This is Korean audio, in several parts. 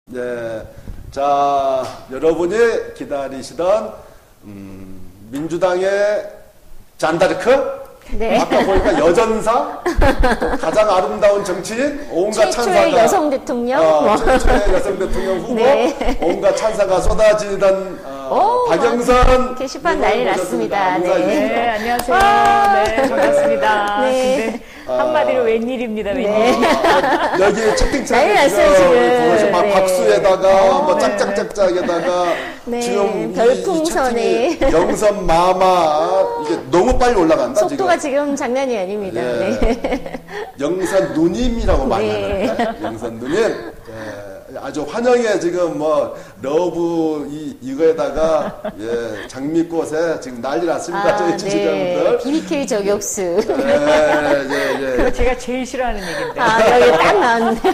네, 자, 여러분이 기다리시던 민주당의 잔다르크? 네. 아까 보니까 여전사, 가장 아름다운 정치인, 온갖 찬사가 최초의 여성 대통령, 최초의 여성 대통령 후보, 네. 온갖 찬사가 쏟아지던 박영선 게시판 난리 났습니다. 네, 안녕하세요. 네, 반갑습니다. 네. 근데 한마디로 웬일입니다, 웬일. 여기 채팅창에 난리 났어요, 지금. 보시면 막 네. 박수에다가 뭐 네. 짝짝짝짝에다가 네, 지금 별풍선에. 이 채팅이 영선 마마 이게 너무 빨리 올라간다. 속도가 지금. 지금 장난이 아닙니다. 예. 네. 영선 누님이라고 많이 네. 하는데 영선 누님. 예. 아주 환영해 지금 뭐 러브 이거에다가 예, 장미꽃에 지금 난리 났습니다. 저희 지지자분들. BBK 저격수. 예. 제가 제일 싫어하는 얘기인데. 여기 딱 나왔네요. 예.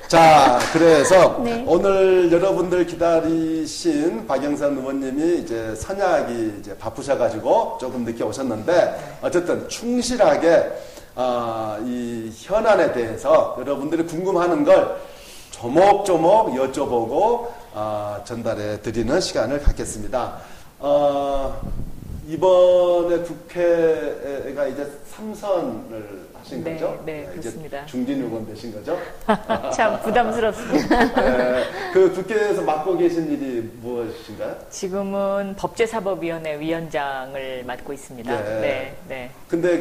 자, 그래서 네. 오늘 여러분들 기다리신 박영선 의원님이 이제 선약이 이제 바쁘셔가지고 조금 늦게 오셨는데 어쨌든 충실하게 이 현안에 대해서 여러분들이 궁금하는 걸 조목조목 여쭤보고 전달해 드리는 시간을 갖겠습니다. 이번에 국회가 이제 3선을 하신 네, 거죠? 네, 이제 그렇습니다. 중진 의원 되신 거죠? 참 부담스럽습니다. 네, 그 국회에서 맡고 계신 일이 무엇인가요? 지금은 법제사법위원회 위원장을 맡고 있습니다. 네. 네. 근데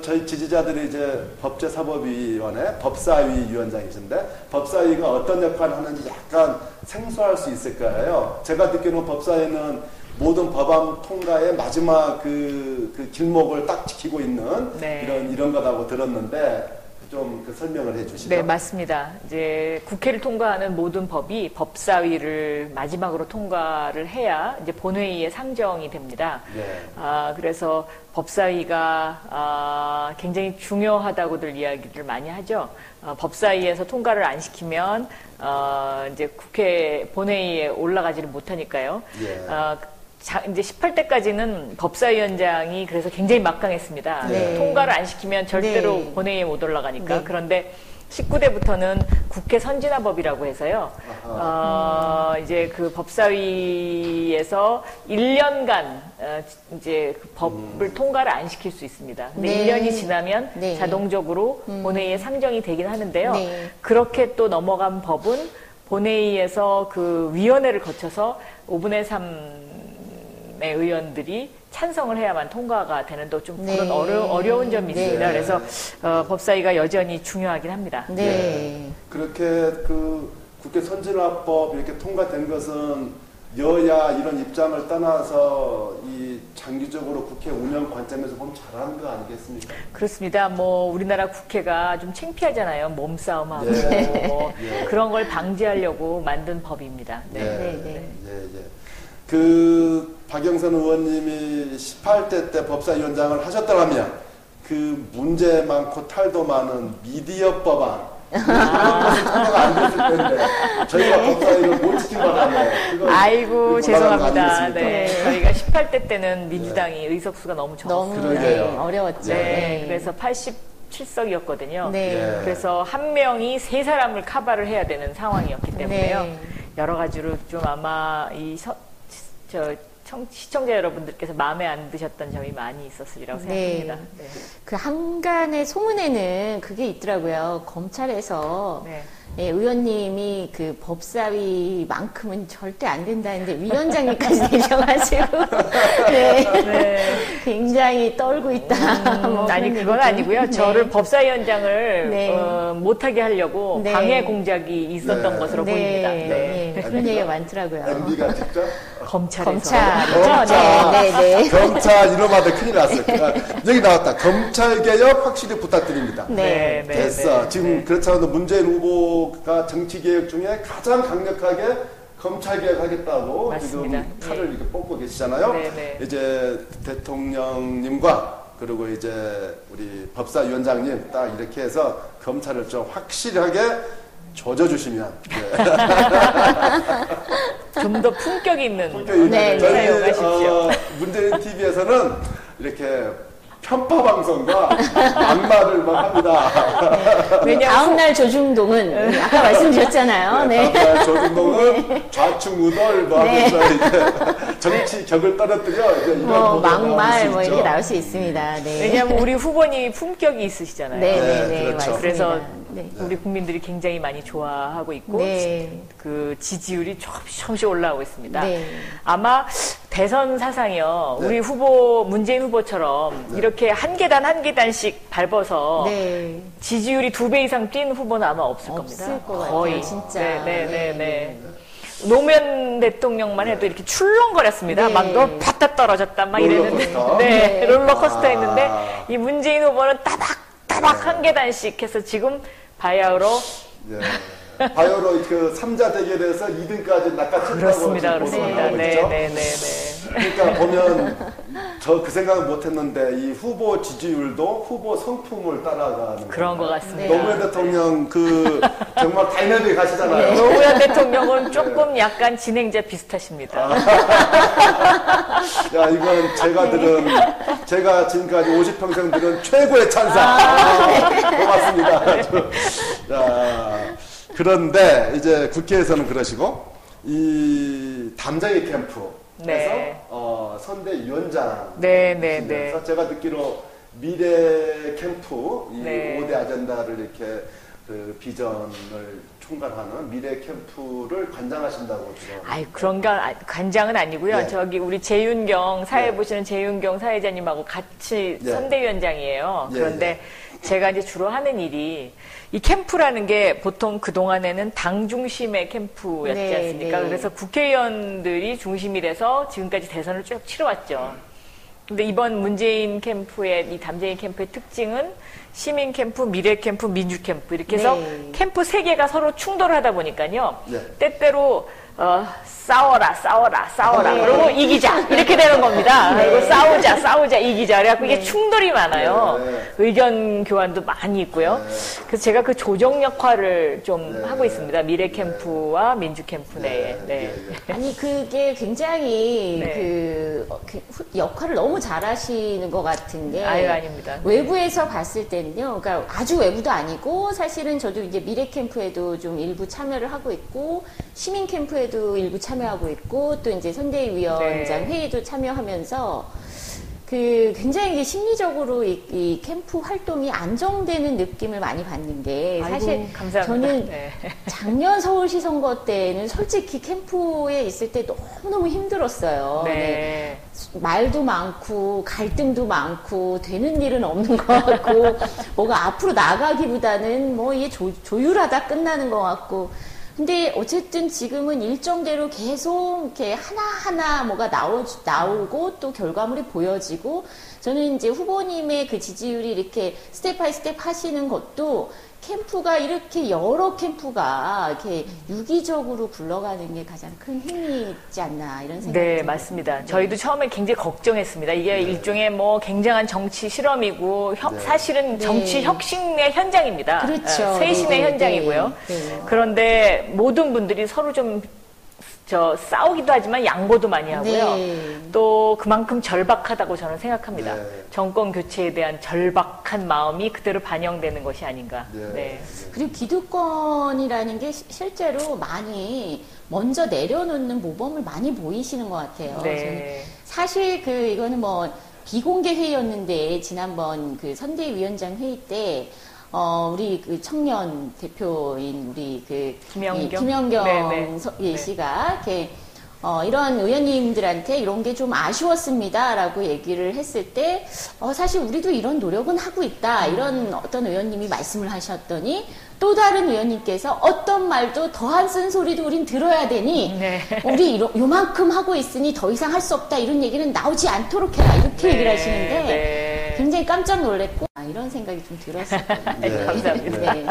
저희 지지자들이 이제 법제사법위원회 법사위 위원장이신데 법사위가 어떤 역할을 하는지 약간 생소할 수 있을 거예요. 제가 듣기로는 법사위는 모든 법안 통과의 마지막 그 길목을 딱 지키고 있는 네. 이런 거라고 들었는데 좀 그 설명을 해주시죠. 네, 맞습니다. 이제 국회를 통과하는 모든 법이 법사위를 마지막으로 통과를 해야 이제 본회의에 상정이 됩니다. 네. 그래서 법사위가 굉장히 중요하다고들 이야기를 많이 하죠. 법사위에서 통과를 안 시키면 이제 국회 본회의에 올라가지를 못하니까요. 예. 이제 18대까지는 법사위원장이 그래서 굉장히 막강했습니다. 네. 통과를 안 시키면 절대로 네. 본회의에 못 올라가니까. 네. 그런데 19대부터는 국회 선진화법이라고 해서요. 이제 그 법사위에서 1년간 이제 그 법을 통과를 안 시킬 수 있습니다. 근데 네. 1년이 지나면 네. 자동적으로 본회의에 상정이 되긴 하는데요. 네. 그렇게 또 넘어간 법은 본회의에서 그 위원회를 거쳐서 5분의 3의 의원들이 찬성을 해야만 통과가 되는 또 좀 그런 네. 어려운 점이 네. 있습니다. 그래서 법사위가 여전히 중요하긴 합니다. 네. 그렇게 그 국회 선진화법 이렇게 통과된 것은 여야 이런 입장을 떠나서 이 장기적으로 국회 운영 관점에서 보면 잘하는 거 아니겠습니까? 그렇습니다. 뭐 우리나라 국회가 좀 창피하잖아요. 몸싸움하고 예. 뭐 예. 그런 걸 방지하려고 만든 법입니다. 네. 네. 그 박영선 의원님이 18대 때 법사위원장을 하셨더라면 그 문제 많고 탈도 많은 미디어 법안 통과가 안 됐을 텐데 저희가 법사위를 못 지킨 바람에 아이고 죄송합니다. 아니겠습니까? 네. 저희가 18대 때는 민주당이 의석수가 너무 적었어요. 너무 그러게요. 어려웠죠. 네. 그래서 87석이었거든요. 네. 예. 그래서 한 명이 세 사람을 커버를 해야 되는 상황이었기 때문에요. 네. 여러 가지로 좀 아마 시청자 여러분들께서 마음에 안 드셨던 점이 많이 있었으리라고 생각합니다. 네. 그 한간의 소문에는 그게 있더라고요. 검찰에서 네. 예, 의원님이 그 법사위만큼은 절대 안 된다는데 위원장님까지 되셔가지고 네. 굉장히 떨고 있다. 뭐 아니 그런 그건 얘기 좀. 아니고요. 네. 저를 법사위원장을 네. 못하게 하려고 네. 방해 공작이 있었던 네. 것으로 네. 보입니다. 네. 그런 얘기가 많더라고요. MB가 직접 검찰에서. 검찰이죠. 네. 네. 검찰 이름하다 큰일 났어요. 여기 나왔다. 검찰 개혁 확실히 부탁드립니다. 네. 됐어. 네. 지금 네. 그렇지 않아도 문재인 후보가 정치개혁 중에 가장 강력하게 검찰개혁하겠다고 맞습니다. 지금 칼을 이렇게 뽑고 계시잖아요. 네. 이제 대통령님과 그리고 이제 우리 법사위원장님 딱 이렇게 해서 검찰을 좀 확실하게 조져주시면 좀 더 품격 있는 품격 있는 네. 저희 사용하십시오. 문재인 TV에서는 이렇게 편파 방송과 막말을 막 합니다. 다음날 조중동은 아까 말씀드렸잖아요. 네. 다음날 조중동은 좌충우돌 뭐 하면서 이제 정치 격을 떨어뜨려 이제 이런 보도가 막말 나올 수 뭐 있죠. 이렇게 나올 수 있습니다. 네. 왜냐하면 우리 후보님이 품격이 있으시잖아요. 네, 그렇죠. 맞습니다. 그래서 네. 우리 국민들이 굉장히 많이 좋아하고 있고 네. 그 지지율이 조금씩 올라오고 있습니다. 네. 아마 대선 사상이요. 네. 우리 후보 문재인 후보처럼 이렇게 한 계단 한 계단씩 밟아서 네. 지지율이 2배 이상 뛴 후보는 아마 없을 겁니다. 없을 것 같아요, 거의. 진짜. 네. 노무현 대통령만 해도 이렇게 출렁거렸습니다. 네. 막 너 팠다 떨어졌다 막 이랬는데, 롤러코스터? 네, 롤러코스터 아. 했는데 이 문재인 후보는 따박 한 계단씩 해서 지금 바야흐로 예. 바이오로 그 3자 대결에서 2등까지 낚아챘다고 그렇습니다. 보도가 네. 나오고 있죠. 그러니까 보면 저 그 생각은 못했는데 이 후보 지지율도 후보 성품을 따라가는 그런 것 같습니다. 노무현 대통령 그 정말 다이내믹 하시잖아요. 노무현 대통령은 조금 약간 진행자 비슷하십니다. 야 이건 제가 지금까지 50평생 들은 최고의 찬사. 고맙습니다. 자, 그런데 이제 국회에서는 그러시고 이 담장의 캠프에서 네. 선대위원장 네. 제가 듣기로 미래 캠프 이 네. 5대 아젠다를 이렇게 그 비전을 총괄하는 미래 캠프를 관장하신다고 들어요. 아이, 그런 건 관장은 아니고요. 네. 저기 우리 재윤경 사회 네. 보시는 재윤경 사회자님하고 같이 네. 선대위원장이에요. 네, 그런데 제가 이제 주로 하는 일이 이 캠프라는 게 보통 그 동안에는 당 중심의 캠프였지 네, 않습니까? 네. 그래서 국회의원들이 중심이 돼서 지금까지 대선을 쭉 치러왔죠. 근데 이번 문재인 캠프의 이 담쟁이 캠프의 특징은 시민 캠프, 미래 캠프, 민주 캠프 이렇게 해서 네. 캠프 3개가 서로 충돌하다 보니까요. 네. 때때로 싸워라. 네. 그리고 이기자. 이렇게 되는 겁니다. 네. 그리고 싸우자, 이기자. 그래갖고 이게 충돌이 많아요. 네. 의견 교환도 많이 있고요. 네. 그래서 제가 그 조정 역할을 좀 네. 하고 있습니다. 미래 캠프와 민주 캠프 내에. 네. 아니 그게 굉장히 네. 그 역할을 너무 잘하시는 것 같은 게 아유, 아닙니다. 외부에서 봤을 때는요. 그러니까 아주 외부도 아니고 사실은 저도 이제 미래 캠프에도 좀 일부 참여를 하고 있고 시민 캠프에도 일부 참여하고 있고 또 이제 선대위원장 네. 회의도 참여하면서 그 굉장히 이게 심리적으로 이 캠프 활동이 안정되는 느낌을 많이 받는 게 사실 아이고, 감사합니다. 저는 네. 작년 서울시 선거 때는 솔직히 캠프에 있을 때 너무너무 힘들었어요. 네. 말도 많고 갈등도 많고 되는 일은 없는 것 같고 뭐가 앞으로 나가기보다는 뭐 이게 조율하다 끝나는 것 같고 근데 어쨌든 지금은 일정대로 계속 이렇게 하나하나 뭐가 나오고 또 결과물이 보여지고 저는 이제 후보님의 그 지지율이 이렇게 스텝 바이 스텝 하시는 것도 캠프가 이렇게 여러 캠프가 이렇게 유기적으로 굴러가는 게 가장 큰 힘이 있지 않나 이런 생각이 네, 듭니다. 맞습니다. 저희도 처음에 굉장히 걱정했습니다. 이게 일종의 뭐 굉장한 정치 실험이고 사실은 정치 혁신의 현장입니다. 그렇죠. 쇄신의 네, 네, 현장이고요. 네. 그런데 모든 분들이 서로 좀 싸우기도 하지만 양보도 많이 하고요. 네. 또 그만큼 절박하다고 저는 생각합니다. 네. 정권 교체에 대한 절박한 마음이 그대로 반영되는 것이 아닌가. 네. 그리고 기득권이라는 게 실제로 많이 먼저 내려놓는 모범을 많이 보이시는 것 같아요. 저는 네. 사실 이거는 뭐 비공개 회의였는데 지난번 그 선대위원장 회의 때 우리 그 청년 대표인 우리 그 김연경 네네. 예, 씨가 이렇게 이런 의원님들한테 이런 게 좀 아쉬웠습니다라고 얘기를 했을 때 사실 우리도 이런 노력은 하고 있다 이런 어떤 의원님이 말씀을 하셨더니 또 다른 의원님께서 어떤 말도 더한 쓴소리도 우린 들어야 되니 네. 우리 요만큼 하고 있으니 더 이상 할 수 없다 이런 얘기는 나오지 않도록 해라 이렇게 네, 얘기를 하시는데 네. 굉장히 깜짝 놀랐고 이런 생각이 좀 들었어요. 네. 감사합니다. 네.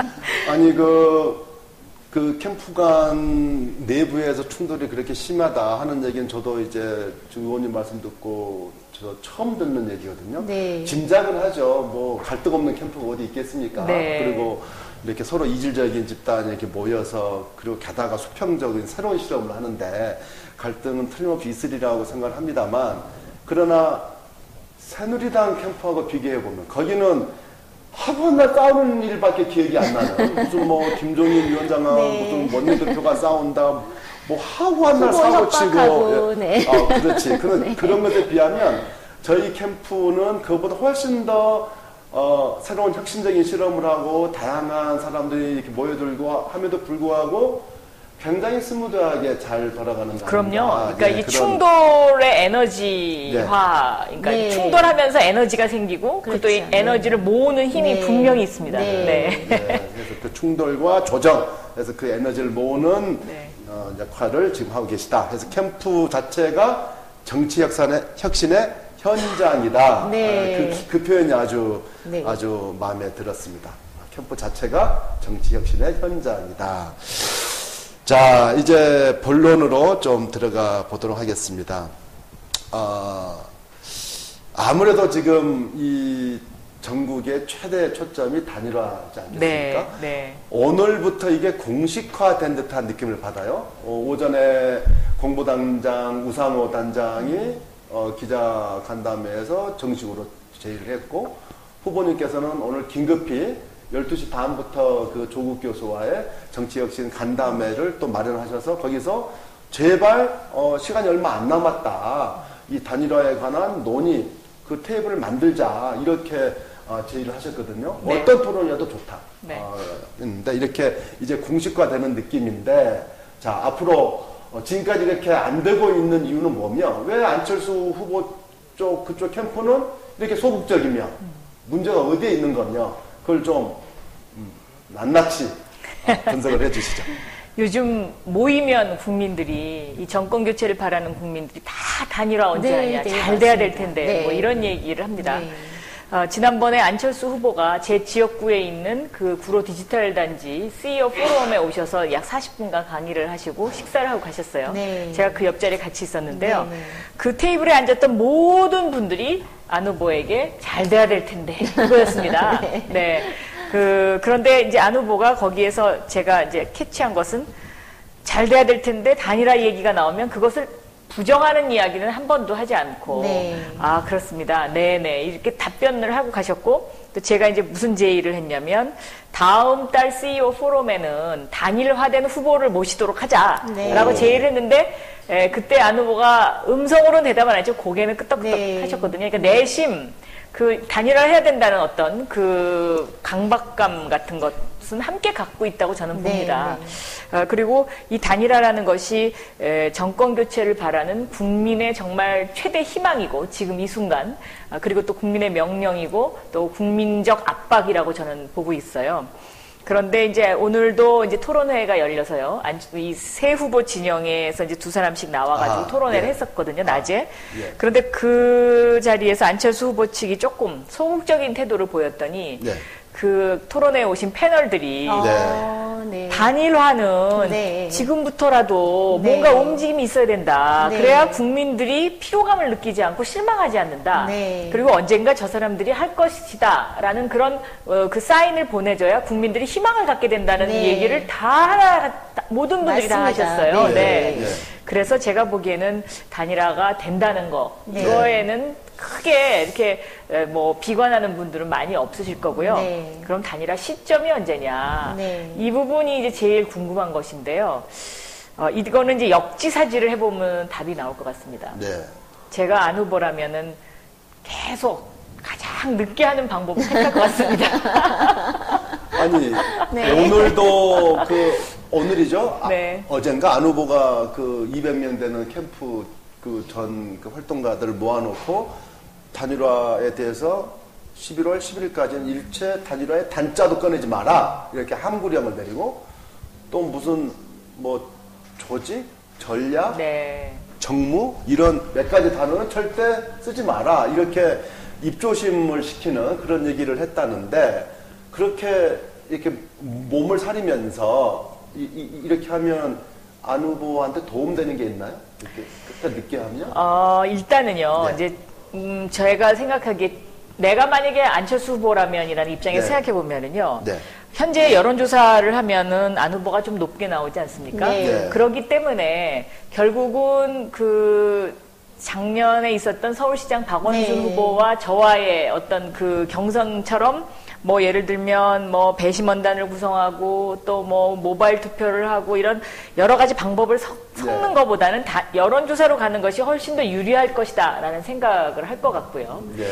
아니 그 캠프 간 내부에서 충돌이 그렇게 심하다 하는 얘기는 저도 이제 주 의원님 말씀 듣고 저 처음 듣는 얘기거든요. 네. 짐작은 하죠. 뭐 갈등 없는 캠프가 어디 있겠습니까? 네. 그리고 이렇게 서로 이질적인 집단이 이렇게 모여서 그리고 게다가 수평적인 새로운 실험을 하는데 갈등은 틀림없이 있으리라고 생각을 합니다만 그러나 새누리당 캠프하고 비교해보면 거기는 하루 한 날 싸우는 일밖에 기억이 안 나는 무슨 뭐 김종인 위원장하고 네. 무슨 원내대표가 싸운다 뭐 하루 한 날 후보 사고치고 협박하고, 네. 그렇지 그런 것에 비하면 저희 캠프는 그것보다 훨씬 더 새로운 혁신적인 실험을 하고 다양한 사람들이 이렇게 모여들고 함에도 불구하고 굉장히 스무드하게 잘 돌아가는 거 그럼요. 아닌가. 그러니까 예, 이 충돌의 에너지화, 그러니까 네. 충돌하면서 에너지가 생기고 그렇죠. 또 이 에너지를 모으는 힘이 네. 분명히 있습니다. 네. 그래서 그 충돌과 조정, 그래서 그 에너지를 모으는 네. 역할을 지금 하고 계시다. 그래서 캠프 자체가 정치 혁신의 현장이다. 네. 그 표현이 아주 네. 아주 마음에 들었습니다. 캠프 자체가 정치 혁신의 현장이다. 자, 이제 본론으로 좀 들어가 보도록 하겠습니다. 아무래도 지금 이 전국의 최대 초점이 단일화지 않겠습니까? 네. 네. 오늘부터 이게 공식화된 듯한 느낌을 받아요. 오전에 공보단장 우상호 단장이 기자 간담회에서 정식으로 제의를 했고 후보님께서는 오늘 긴급히 12시 반부터 그 조국 교수와의 정치혁신 간담회를 또 마련하셔서 거기서 제발 시간이 얼마 안 남았다. 이 단일화에 관한 논의 그 테이블을 만들자 이렇게 제의를 하셨거든요. 네. 어떤 토론이어도 좋다. 네. 근데 이렇게 이제 공식화되는 느낌인데 자 앞으로 지금까지 이렇게 안 되고 있는 이유는 뭐며 왜 안철수 후보 쪽 그쪽 캠프는 이렇게 소극적이며 문제가 어디에 있는 거며 그걸 좀 낱낱이 분석을 해주시죠. 요즘 모이면 국민들이 이 정권 교체를 바라는 국민들이 다 단일화 언제 네, 하냐, 네, 잘 돼야 될 맞습니다. 텐데 네. 뭐 이런 얘기를 합니다. 네. 지난번에 안철수 후보가 제 지역구에 있는 그 구로 디지털 단지 CEO 포럼에 오셔서 약 40분간 강의를 하시고 식사를 하고 가셨어요. 네. 제가 그 옆자리에 같이 있었는데요. 네, 네. 그 테이블에 앉았던 모든 분들이 안 후보에게 잘 돼야 될 텐데 그거였습니다. 네. 그런데 이제 안 후보가 거기에서 제가 이제 캐치한 것은 잘 돼야 될 텐데 단일화 얘기가 나오면 그것을 부정하는 이야기는 한 번도 하지 않고 네. 아 그렇습니다. 네네 이렇게 답변을 하고 가셨고 또 제가 이제 무슨 제의를 했냐면 다음 달 CEO 포럼에는 단일화된 후보를 모시도록 하자라고 네. 제의를 했는데 그때 안 후보가 음성으로는 대답을 안 했죠. 고개는 끄덕끄덕 네. 하셨거든요. 그러니까 내심 그 단일화를 해야 된다는 어떤 그 강박감 같은 것은 함께 갖고 있다고 저는 네, 봅니다. 그리고 이 단일화라는 것이 정권 교체를 바라는 국민의 정말 최대 희망이고 지금 이 순간 그리고 또 국민의 명령이고 또 국민적 압박이라고 저는 보고 있어요. 그런데 이제 오늘도 이제 토론회가 열려서요. 이 세 후보 진영에서 이제 두 사람씩 나와가지고 토론회를 예. 했었거든요, 낮에. 예. 그런데 그 자리에서 안철수 후보 측이 조금 소극적인 태도를 보였더니 네. 그 토론회에 오신 패널들이 네. 단일화는 네. 지금부터라도 네. 뭔가 움직임이 있어야 된다. 네. 그래야 국민들이 피로감을 느끼지 않고 실망하지 않는다. 네. 그리고 언젠가 저 사람들이 할 것이다. 라는 그런 그 사인을 보내줘야 국민들이 희망을 갖게 된다는 네. 얘기를 모든 분들이 다 맞습니다. 하셨어요. 네. 네. 예. 그래서 제가 보기에는 단일화가 된다는 거 네. 이거에는 크게 이렇게 뭐 비관하는 분들은 많이 없으실 거고요. 네. 그럼 단일화 시점이 언제냐? 네. 이 부분이 이제 제일 궁금한 것인데요. 이거는 이제 역지사지를 해보면 답이 나올 것 같습니다. 네. 제가 안 후보라면은 계속 가장 늦게 하는 방법을 택할 것 같습니다. 아니 네. 오늘도 오늘이죠? 네. 어젠가 안 후보가 그 200명 되는 캠프 그 전 활동가들을 모아놓고 단일화에 대해서 11월 11일까지는 일체 단일화의 단자도 꺼내지 마라 이렇게 함구령을 내리고 또 무슨 뭐 조직, 전략, 네. 정무 이런 몇 가지 단어는 절대 쓰지 마라 이렇게 입조심을 시키는 그런 얘기를 했다는데 그렇게 이렇게 몸을 사리면서 이렇게 하면 안 후보한테 도움되는 게 있나요? 이렇게 그때 늦게 하면? 일단은요, 네. 이제, 제가 생각하기에 내가 만약에 안철수 후보라면이라는 입장에서 네. 생각해보면은요, 네. 현재 여론조사를 하면은 안 후보가 좀 높게 나오지 않습니까? 네. 네. 그렇기 때문에 결국은 그 작년에 있었던 서울시장 박원순 네. 후보와 저와의 어떤 그 경선처럼 뭐 예를 들면 뭐 배심원단을 구성하고 또 뭐 모바일 투표를 하고 이런 여러 가지 방법을 섞는 네. 것보다는 여론조사로 가는 것이 훨씬 더 유리할 것이다라는 생각을 할 것 같고요. 예.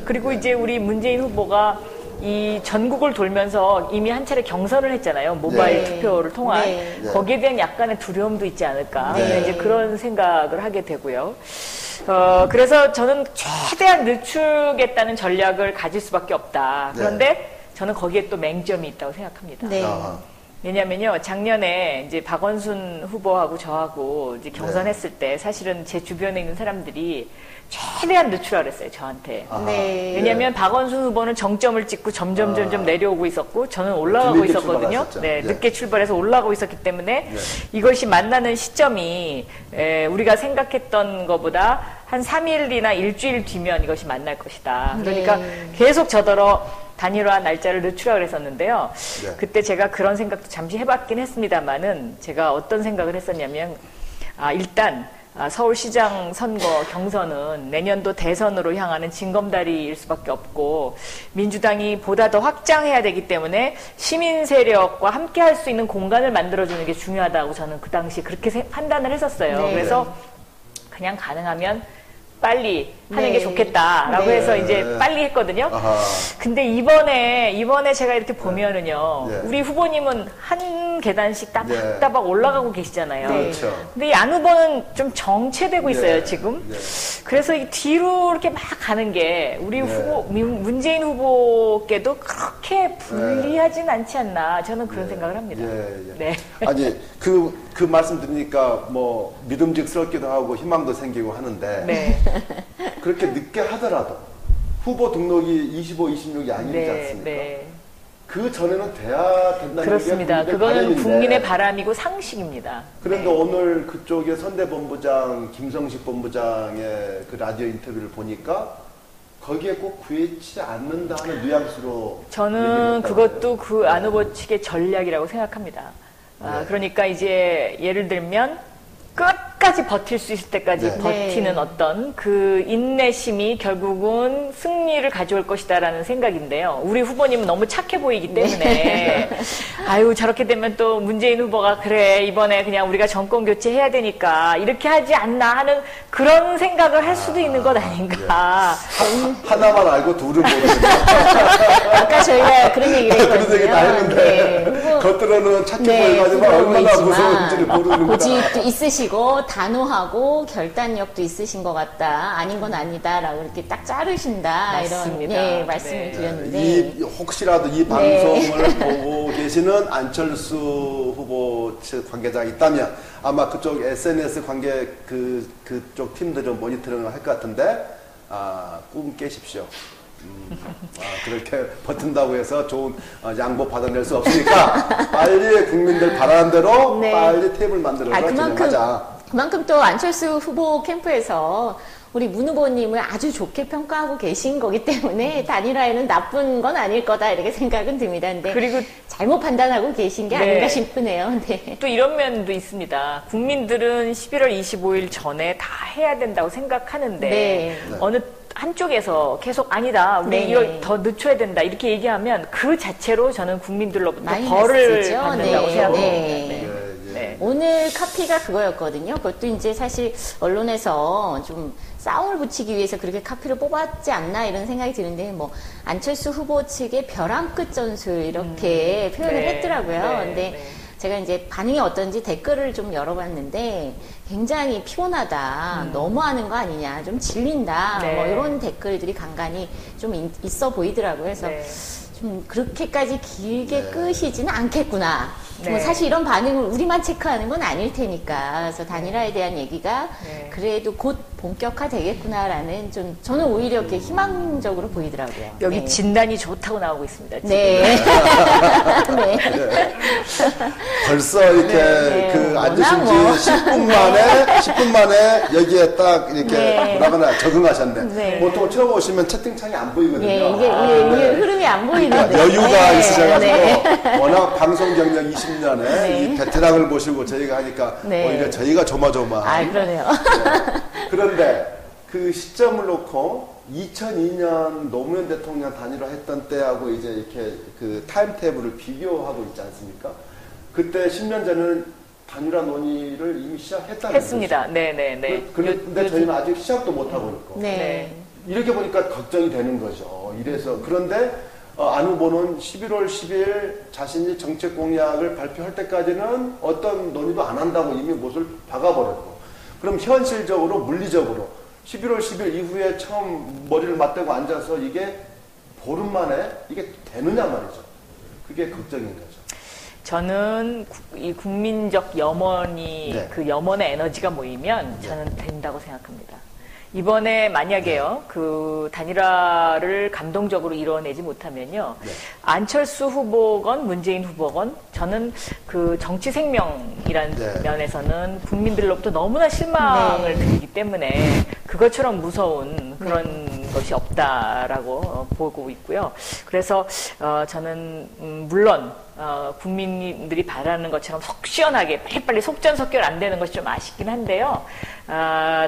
그리고 이제 우리 문재인 후보가 이 전국을 돌면서 이미 한 차례 경선을 했잖아요. 모바일 네. 투표를 통한. 네. 거기에 대한 약간의 두려움도 있지 않을까. 네. 이제 그런 생각을 하게 되고요. 그래서 저는 최대한 늦추겠다는 전략을 가질 수밖에 없다. 그런데 저는 거기에 또 맹점이 있다고 생각합니다. 네. 왜냐면요, 작년에 이제 박원순 후보하고 저하고 이제 경선했을 때 사실은 제 주변에 있는 사람들이 최대한 늦추라 그랬어요, 저한테. 네. 왜냐면 박원순 후보는 정점을 찍고 점점 내려오고 있었고 저는 올라가고 늦게 있었거든요. 출발하셨죠. 네, 예. 늦게 출발해서 올라가고 있었기 때문에 이것이 만나는 시점이 우리가 생각했던 것보다 한 3일이나 일주일 뒤면 이것이 만날 것이다. 그러니까 네. 계속 저더러 단일화 날짜를 늦추라 그랬었는데요. 네. 그때 제가 그런 생각도 잠시 해봤긴 했습니다만은 제가 어떤 생각을 했었냐면 일단 서울시장 선거 경선은 내년도 대선으로 향하는 징검다리일 수밖에 없고 민주당이 보다 더 확장해야 되기 때문에 시민 세력과 함께 할 수 있는 공간을 만들어주는 게 중요하다고 저는 그 당시 그렇게 판단을 했었어요. 네. 그래서 그냥 가능하면 빨리 하는 네. 게 좋겠다라고 네. 해서 이제 빨리 했거든요. 아하. 근데 이번에 제가 이렇게 보면은요, 네. 우리 후보님은 한 계단씩 따박따박 올라가고 계시잖아요. 그렇죠. 근데 이 안 후보는 좀 정체되고 있어요, 네. 지금. 네. 그래서 이 뒤로 이렇게 막 가는 게 우리 네. 문재인 후보께도 그렇게 불리하진 않지 않나. 저는 그런 생각을 합니다. 예. 네. 아니, 그 말씀 들으니까 뭐 믿음직스럽기도 하고 희망도 생기고 하는데 네. 그렇게 늦게 하더라도 후보 등록이 25, 26이 아니지 네. 않습니까? 네. 그 전에는 돼야 된다는 그렇습니다. 게 그거는 바람인데. 국민의 바람이고 상식입니다. 그런데 네. 오늘 그쪽에 선대본부장 김성식 본부장의 그 라디오 인터뷰를 보니까 거기에 꼭 구애치 않는다 하는 뉘앙스로 저는 얘기를 그것도 했다고요. 그 안 후보 측의 전략이라고 생각합니다. 네. 그러니까 이제 예를 들면 끝까지 버틸 수 있을 때까지 네. 버티는 네. 어떤 그 인내심이 결국은 승리를 가져올 것이다라는 생각인데요. 우리 후보님은 너무 착해 보이기 때문에 아유 저렇게 되면 또 문재인 후보가 그래 이번에 그냥 우리가 정권 교체해야 되니까 이렇게 하지 않나 하는 그런 생각을 할 수도 있는 것 아닌가. 하나만 알고 둘은 모르겠네. 아까 저희가 그런 얘기를 했거든요. 그런 얘기 다 했는데 네. 겉으로는 착해 네, 보여가지고 그거 얼마나 있지만 무서운지를 모르는구나. 고집도 있으시고 단호하고 결단력도 있으신 것 같다. 아닌 건 아니다라고 이렇게 딱 자르신다. 맞습니다. 이런 말씀을 네. 드렸는데 혹시라도 이 방송을 보고 계시는 안철수 후보 측 관계자가 있다면 아마 그쪽 SNS 관계 그쪽 팀들은 모니터링을 할 것 같은데 꿈 깨십시오. 그렇게 버틴다고 해서 좋은 양보 받아낼 수 없으니까 빨리 국민들 바라는 대로 네. 빨리 탭을 만들어서 진행하자. 그만큼 또 안철수 후보 캠프에서 우리 문 후보님을 아주 좋게 평가하고 계신 거기 때문에 단일화에는 나쁜 건 아닐 거다 이렇게 생각은 듭니다. 근데 그리고 잘못 판단하고 계신 게 네. 아닌가 싶으네요. 네. 또 이런 면도 있습니다. 국민들은 11월 25일 전에 다 해야 된다고 생각하는데 네. 어느 한쪽에서 계속 아니다. 우리 네. 이걸 더 늦춰야 된다. 이렇게 얘기하면 그 자체로 저는 국민들로부터 많이 벌을 말씀이죠. 받는다고 네. 생각합니다. 네. 네. 네. 오늘 카피가 그거였거든요. 그것도 이제 사실 언론에서 좀 싸움을 붙이기 위해서 그렇게 카피를 뽑았지 않나 이런 생각이 드는데 뭐 안철수 후보 측의 벼랑 끝 전술 이렇게 표현을 네. 했더라고요. 네. 근데 네. 제가 이제 반응이 어떤지 댓글을 좀 열어봤는데 굉장히 피곤하다, 너무하는 거 아니냐, 좀 질린다, 네. 뭐 이런 댓글들이 간간히 좀 있어 보이더라고요. 그래서 네. 좀 그렇게까지 길게 끄시지는 않겠구나. 네. 뭐 사실 이런 반응을 우리만 체크하는 건 아닐 테니까. 그래서 단일화에 대한 얘기가 네. 그래도 곧 본격화 되겠구나라는 좀 저는 오히려 이렇게 희망적으로 보이더라고요. 여기 네. 진단이 좋다고 나오고 있습니다. 지금. 네. 네. 벌써 이렇게 네. 그 워낙 앉으신 지 뭐. 10분 만에 여기에 딱 이렇게 네. 뭐라거나 적응하셨네. 네. 보통 처음 오시면 채팅창이 안 보이거든요. 예, 이게 흐름이 안 보이는데. 그러니까 여유가 네. 있으셔가지고 네. 워낙 방송 경력 20년에 네. 이 베테랑을 모시고 저희가 하니까 네. 오히려 저희가 조마조마. 아, 그러네요. 그런데 그 시점을 놓고 2002년 노무현 대통령 단일화했던 때하고 이제 이렇게 그 타임테이블을 비교하고 있지 않습니까? 그때 10년 전에는 단일화 논의를 이미 시작했다는 했습니다. 거죠. 네네네. 그런데 저희는 아직 시작도 못하고 있고. 네. 이렇게 보니까 걱정이 되는 거죠. 이래서 그런데 안 후보는 11월 10일 자신이 정책 공약을 발표할 때까지는 어떤 논의도 안 한다고 이미 못을 박아버렸고, 그럼 현실적으로 물리적으로 11월 10일 이후에 처음 머리를 맞대고 앉아서 이게 보름 만에 이게 되느냐 말이죠. 그게 걱정인 거죠. 저는 이 국민적 염원이 네. 그 염원의 에너지가 모이면 저는 된다고 생각합니다. 이번에 만약에요, 그 단일화를 감동적으로 이뤄내지 못하면요, 네. 안철수 후보건 문재인 후보건 저는 그 정치 생명이라는 네. 면에서는 국민들로부터 너무나 실망을 드리기 때문에 그것처럼 무서운 그런 것이 없다라고 보고 있고요. 그래서 저는 물론 국민들이 바라는 것처럼 속 시원하게 빨리빨리 속전속결 안 되는 것이 좀 아쉽긴 한데요.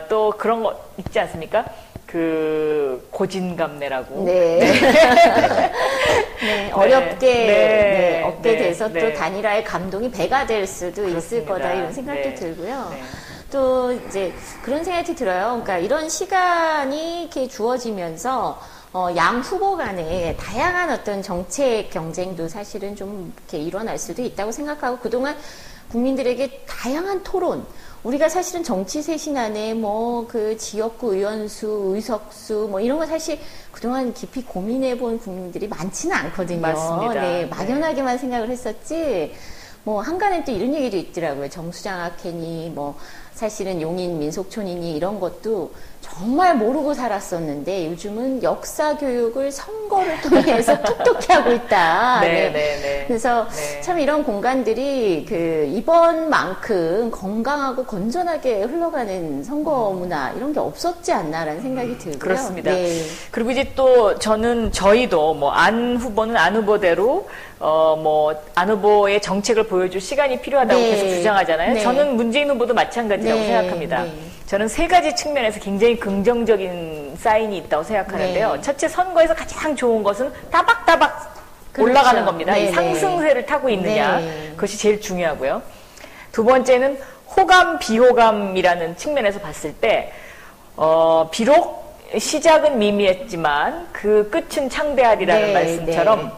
또 그런 거 있지 않습니까? 그 고진감래라고. 네. 네, 어렵게 얻게 돼서 또 단일화의 감동이 배가 될 수도 있을 그렇습니다. 거다 이런 생각도 네. 들고요. 네. 또 이제 그런 생각이 들어요. 그러니까 이런 시간이 이렇게 주어지면서 양 후보 간에 다양한 어떤 정책 경쟁도 사실은 좀 이렇게 일어날 수도 있다고 생각하고, 그동안 국민들에게 다양한 토론, 우리가 사실은 정치 쇄신 안에 뭐 그 지역구 의원수, 의석수 뭐 이런 거 사실 그동안 깊이 고민해 본 국민들이 많지는 않거든요. 맞습니다. 네, 막연하게만 생각을 했었지. 뭐 한간에 또 이런 얘기도 있더라고요. 정수장학회니 뭐 사실은 용인 민속촌이니 이런 것도 정말 모르고 살았었는데 요즘은 역사 교육을 선거를 통해서 톡톡히 하고 있다. 네. 그래서 네. 참 이런 공간들이 그 이번만큼 건강하고 건전하게 흘러가는 선거 문화 이런 게 없었지 않나라는 생각이 들고요. 그렇습니다. 네. 그리고 이제 또 저희도 뭐 안 후보는 안 후보대로 뭐 안 후보의 정책을 보여줄 시간이 필요하다고 네. 계속 주장하잖아요. 네. 저는 문재인 후보도 마찬가지라고 네. 생각합니다. 네. 저는 세 가지 측면에서 굉장히 긍정적인 사인이 있다고 생각하는데요. 네. 첫째, 선거에서 가장 좋은 것은 따박따박 그렇죠. 올라가는 겁니다. 네, 이 상승세를 타고 있느냐, 네. 그것이 제일 중요하고요. 두 번째는 호감, 비호감이라는 측면에서 봤을 때 비록 시작은 미미했지만 그 끝은 창대하리라는 네, 말씀처럼 네.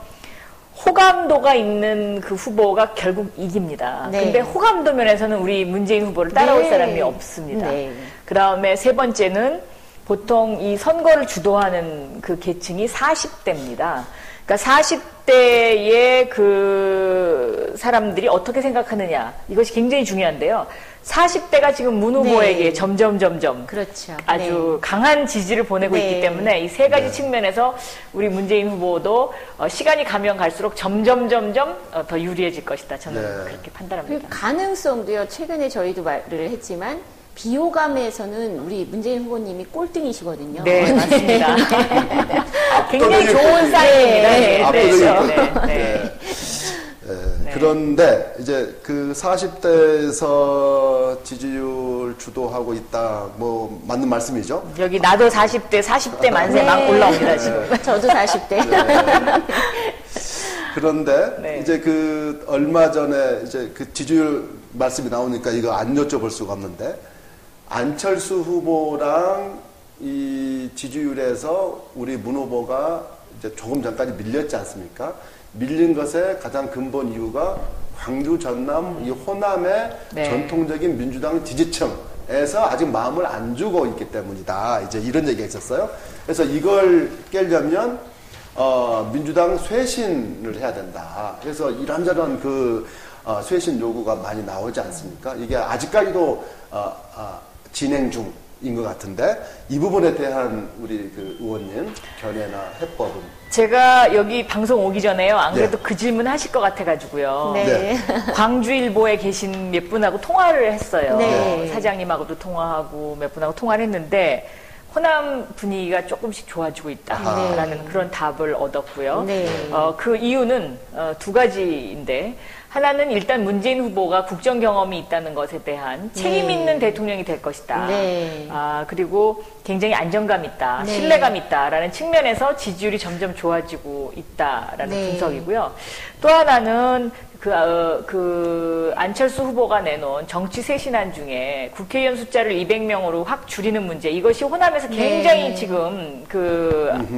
호감도가 있는 그 후보가 결국 이깁니다. 네. 근데 호감도 면에서는 우리 문재인 후보를 따라올 네. 사람이 없습니다. 네. 그 다음에 세 번째는 보통 이 선거를 주도하는 그 계층이 40대입니다. 그러니까 40대의 그 사람들이 어떻게 생각하느냐, 이것이 굉장히 중요한데요. 40대가 지금 문 후보에게 네. 점점 그렇죠. 아주 강한 지지를 보내고 네. 있기 때문에 이 세 가지 네. 측면에서 우리 문재인 후보도 시간이 가면 갈수록 점점 더 유리해질 것이다. 저는 네. 그렇게 그리고 판단합니다. 가능성도요. 최근에 저희도 말을 했지만 비호감에서는 우리 문재인 후보님이 꼴등이시거든요. 네, 맞습니다. 굉장히 좋은 사인입니다. 네, 압도적인 네. 그런데 이제 그 40대에서 지지율 주도하고 있다, 뭐 맞는 말씀이죠. 여기 나도 40대 만세 막 올라옵니다 지금. 저도 40대. 그런데 네. 이제 그 얼마 전에 이제 그 지지율 말씀이 나오니까 이거 안 여쭤볼 수가 없는데, 안철수 후보랑 이 지지율에서 우리 문 후보가 이제 조금 전까지 밀렸지 않습니까? 밀린 것의 가장 근본 이유가 광주, 전남, 이 호남의 네. 전통적인 민주당 지지층에서 아직 마음을 안 주고 있기 때문이다. 이제 이런 얘기가 있었어요. 그래서 이걸 깨려면 민주당 쇄신을 해야 된다. 그래서 이런저런 그 쇄신 요구가 많이 나오지 않습니까? 이게 아직까지도 진행 중인 것 같은데, 이 부분에 대한 우리 그 의원님 견해나 해법은? 제가 여기 방송 오기 전에요. 안 그래도 네. 그 질문 하실 것 같아가지고요. 네. 광주일보에 계신 몇 분하고 통화를 했어요. 네. 사장님하고도 통화하고 몇 분하고 통화를 했는데 호남 분위기가 조금씩 좋아지고 있다라는 그런 답을 얻었고요. 네. 그 이유는 두 가지인데, 하나는 일단 문재인 후보가 국정 경험이 있다는 것에 대한 책임 있는 대통령이 될 것이다. 네. 그리고 굉장히 안정감 있다, 네. 신뢰감 있다라는 측면에서 지지율이 점점 좋아지고 있다라는 네. 분석이고요. 또 하나는 안철수 후보가 내놓은 정치 쇄신안 중에 국회의원 숫자를 200명으로 확 줄이는 문제, 이것이 호남에서 굉장히 네. 지금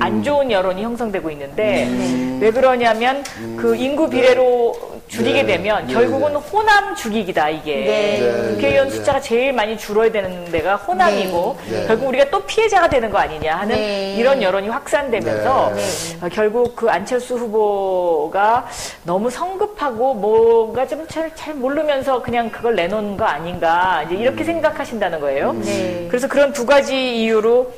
안 좋은 여론이 형성되고 있는데 왜 그러냐면 그 인구 비례로 줄이게 네. 되면 네. 결국은 네. 호남 죽이기다 이게. 네. 국회의원 네. 숫자가 제일 많이 줄어야 되는 데가 호남이고 네. 결국 우리가 또 피해자가 되는 거 아니냐 하는 네. 이런 여론이 확산되면서 네. 결국 그 안철수 후보가 너무 성급하고 뭔가 좀 잘 모르면서 그냥 그걸 내놓은 거 아닌가 이제 이렇게 생각하신다는 거예요. 네. 그래서 그런 두 가지 이유로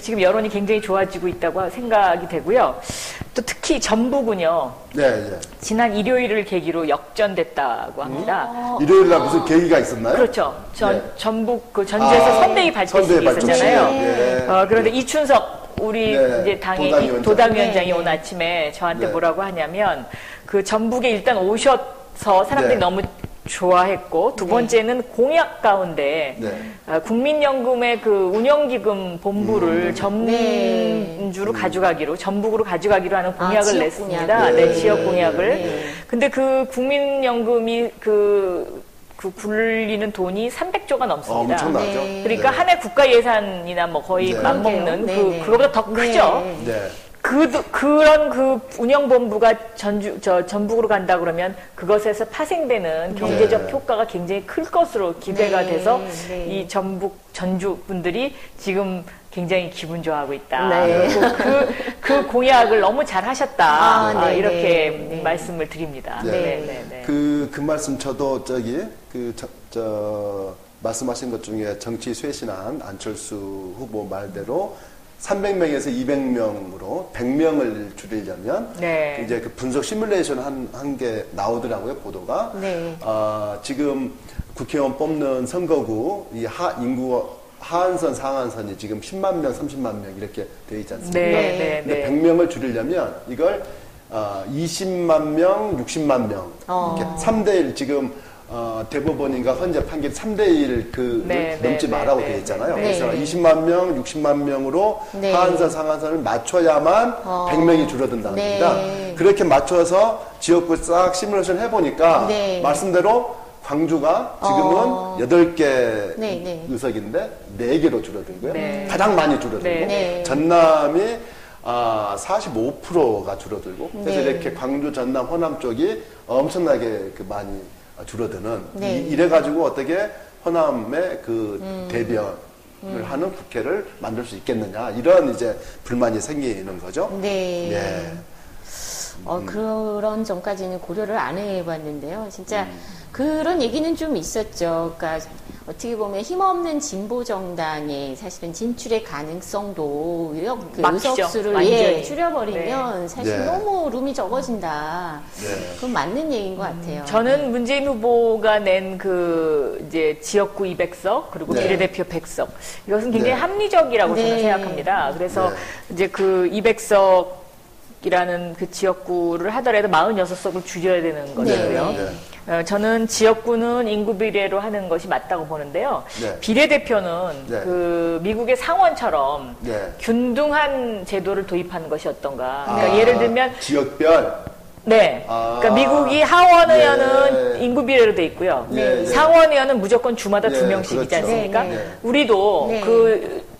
지금 여론이 굉장히 좋아지고 있다고 생각이 되고요. 또 특히 전북은요. 네, 네. 지난 일요일을 계기로 역전됐다고 합니다. 일요일 날 무슨 계기가 있었나요? 그렇죠. 네. 전북 그 전주에서 선대위 발표식이 선대위 발표식. 있었잖아요. 네. 그런데 이춘석 우리 네. 이제 당의 도당위원장. 도당위원장이 네. 오늘 아침에 저한테 네. 뭐라고 하냐면 그 전북에 일단 오셔서 사람들이 네. 너무 좋아했고 두 번째는 공약 가운데 네. 국민연금의 그 운영기금 본부를 전주로 가져가기로 전북으로 가져가기로 하는 공약을 지역 냈습니다. 공약. 네, 네. 지역 공약을. 네. 근데 그 국민연금이 그 굴리는 돈이 300조가 넘습니다. 엄청나죠. 네. 그러니까 네. 한 해 국가 예산이나 뭐 거의 네. 맞먹는 네, 네. 그거보다 더 크죠. 네. 네. 그런 그 운영본부가 전북으로 간다 그러면 그것에서 파생되는 경제적 네. 효과가 굉장히 클 것으로 기대가 네. 돼서 네. 이 전주 분들이 지금 굉장히 기분 좋아하고 있다. 네. 그 공약을 너무 잘 하셨다. 네, 이렇게 네. 말씀을 드립니다. 네. 네. 그 말씀 저도 말씀하신 것 중에 정치 쇄신안 안철수 후보 말대로 300명에서 200명으로 100명을 줄이려면 네. 이제 그 분석 시뮬레이션 한 게 나오더라고요, 보도가. 네. 지금 국회의원 뽑는 선거구 이 인구 하한선, 상한선이 지금 10만 명, 30만 명 이렇게 되어 있지 않습니까? 네. 근데 100명을 줄이려면 이걸 20만 명, 60만 명 이렇게 3대1 지금 대법원인가 헌재 판결 3대1 네, 넘지 네, 말라고 네, 되어 있잖아요. 네. 그래서 20만 명, 60만 명으로 네. 하한선, 상한선을 맞춰야만 100명이 줄어든다는 네. 겁니다. 그렇게 맞춰서 지역구 싹 시뮬레이션 해보니까 네. 말씀대로 광주가 지금은 8개 네. 의석인데 4개로 줄어들고요. 네. 가장 많이 줄어들고 네. 전남이 45%가 줄어들고 그래서 네. 이렇게 광주, 전남, 호남 쪽이 엄청나게 많이 줄어드는 네. 이래가지고 어떻게 호남의 그 대변을 하는 국회를 만들 수 있겠느냐 이런 이제 불만이 생기는 거죠. 네. 예. 그런 점까지는 고려를 안 해봤는데요. 진짜 그런 얘기는 좀 있었죠. 그러니까 어떻게 보면 힘없는 진보 정당의 사실은 진출의 가능성도 그 막히죠. 의석수를 완전히. 줄여버리면 사실 네. 너무 룸이 적어진다. 네. 그건 맞는 얘기인 것 같아요. 저는 문재인 후보가 낸 그 이제 지역구 200석 그리고 네. 비례대표 100석 이것은 굉장히 네. 합리적이라고 저는 네. 생각합니다. 그래서 네. 이제 그 200석이라는 그 지역구를 하더라도 46석을 줄여야 되는 것이고요. 네. 저는 지역구는 인구 비례로 하는 것이 맞다고 보는데요. 네. 비례대표는 네. 그 미국의 상원처럼 네. 균등한 제도를 도입하는 것이 어떤가. 그러니까 예를 들면 지역별 네. 아. 그러니까 미국이 하원의원은 예. 인구 비례로 돼 있고요. 네. 상원의원은 무조건 주마다 예, 2명씩이지 그렇죠. 않습니까? 네. 우리도 네. 그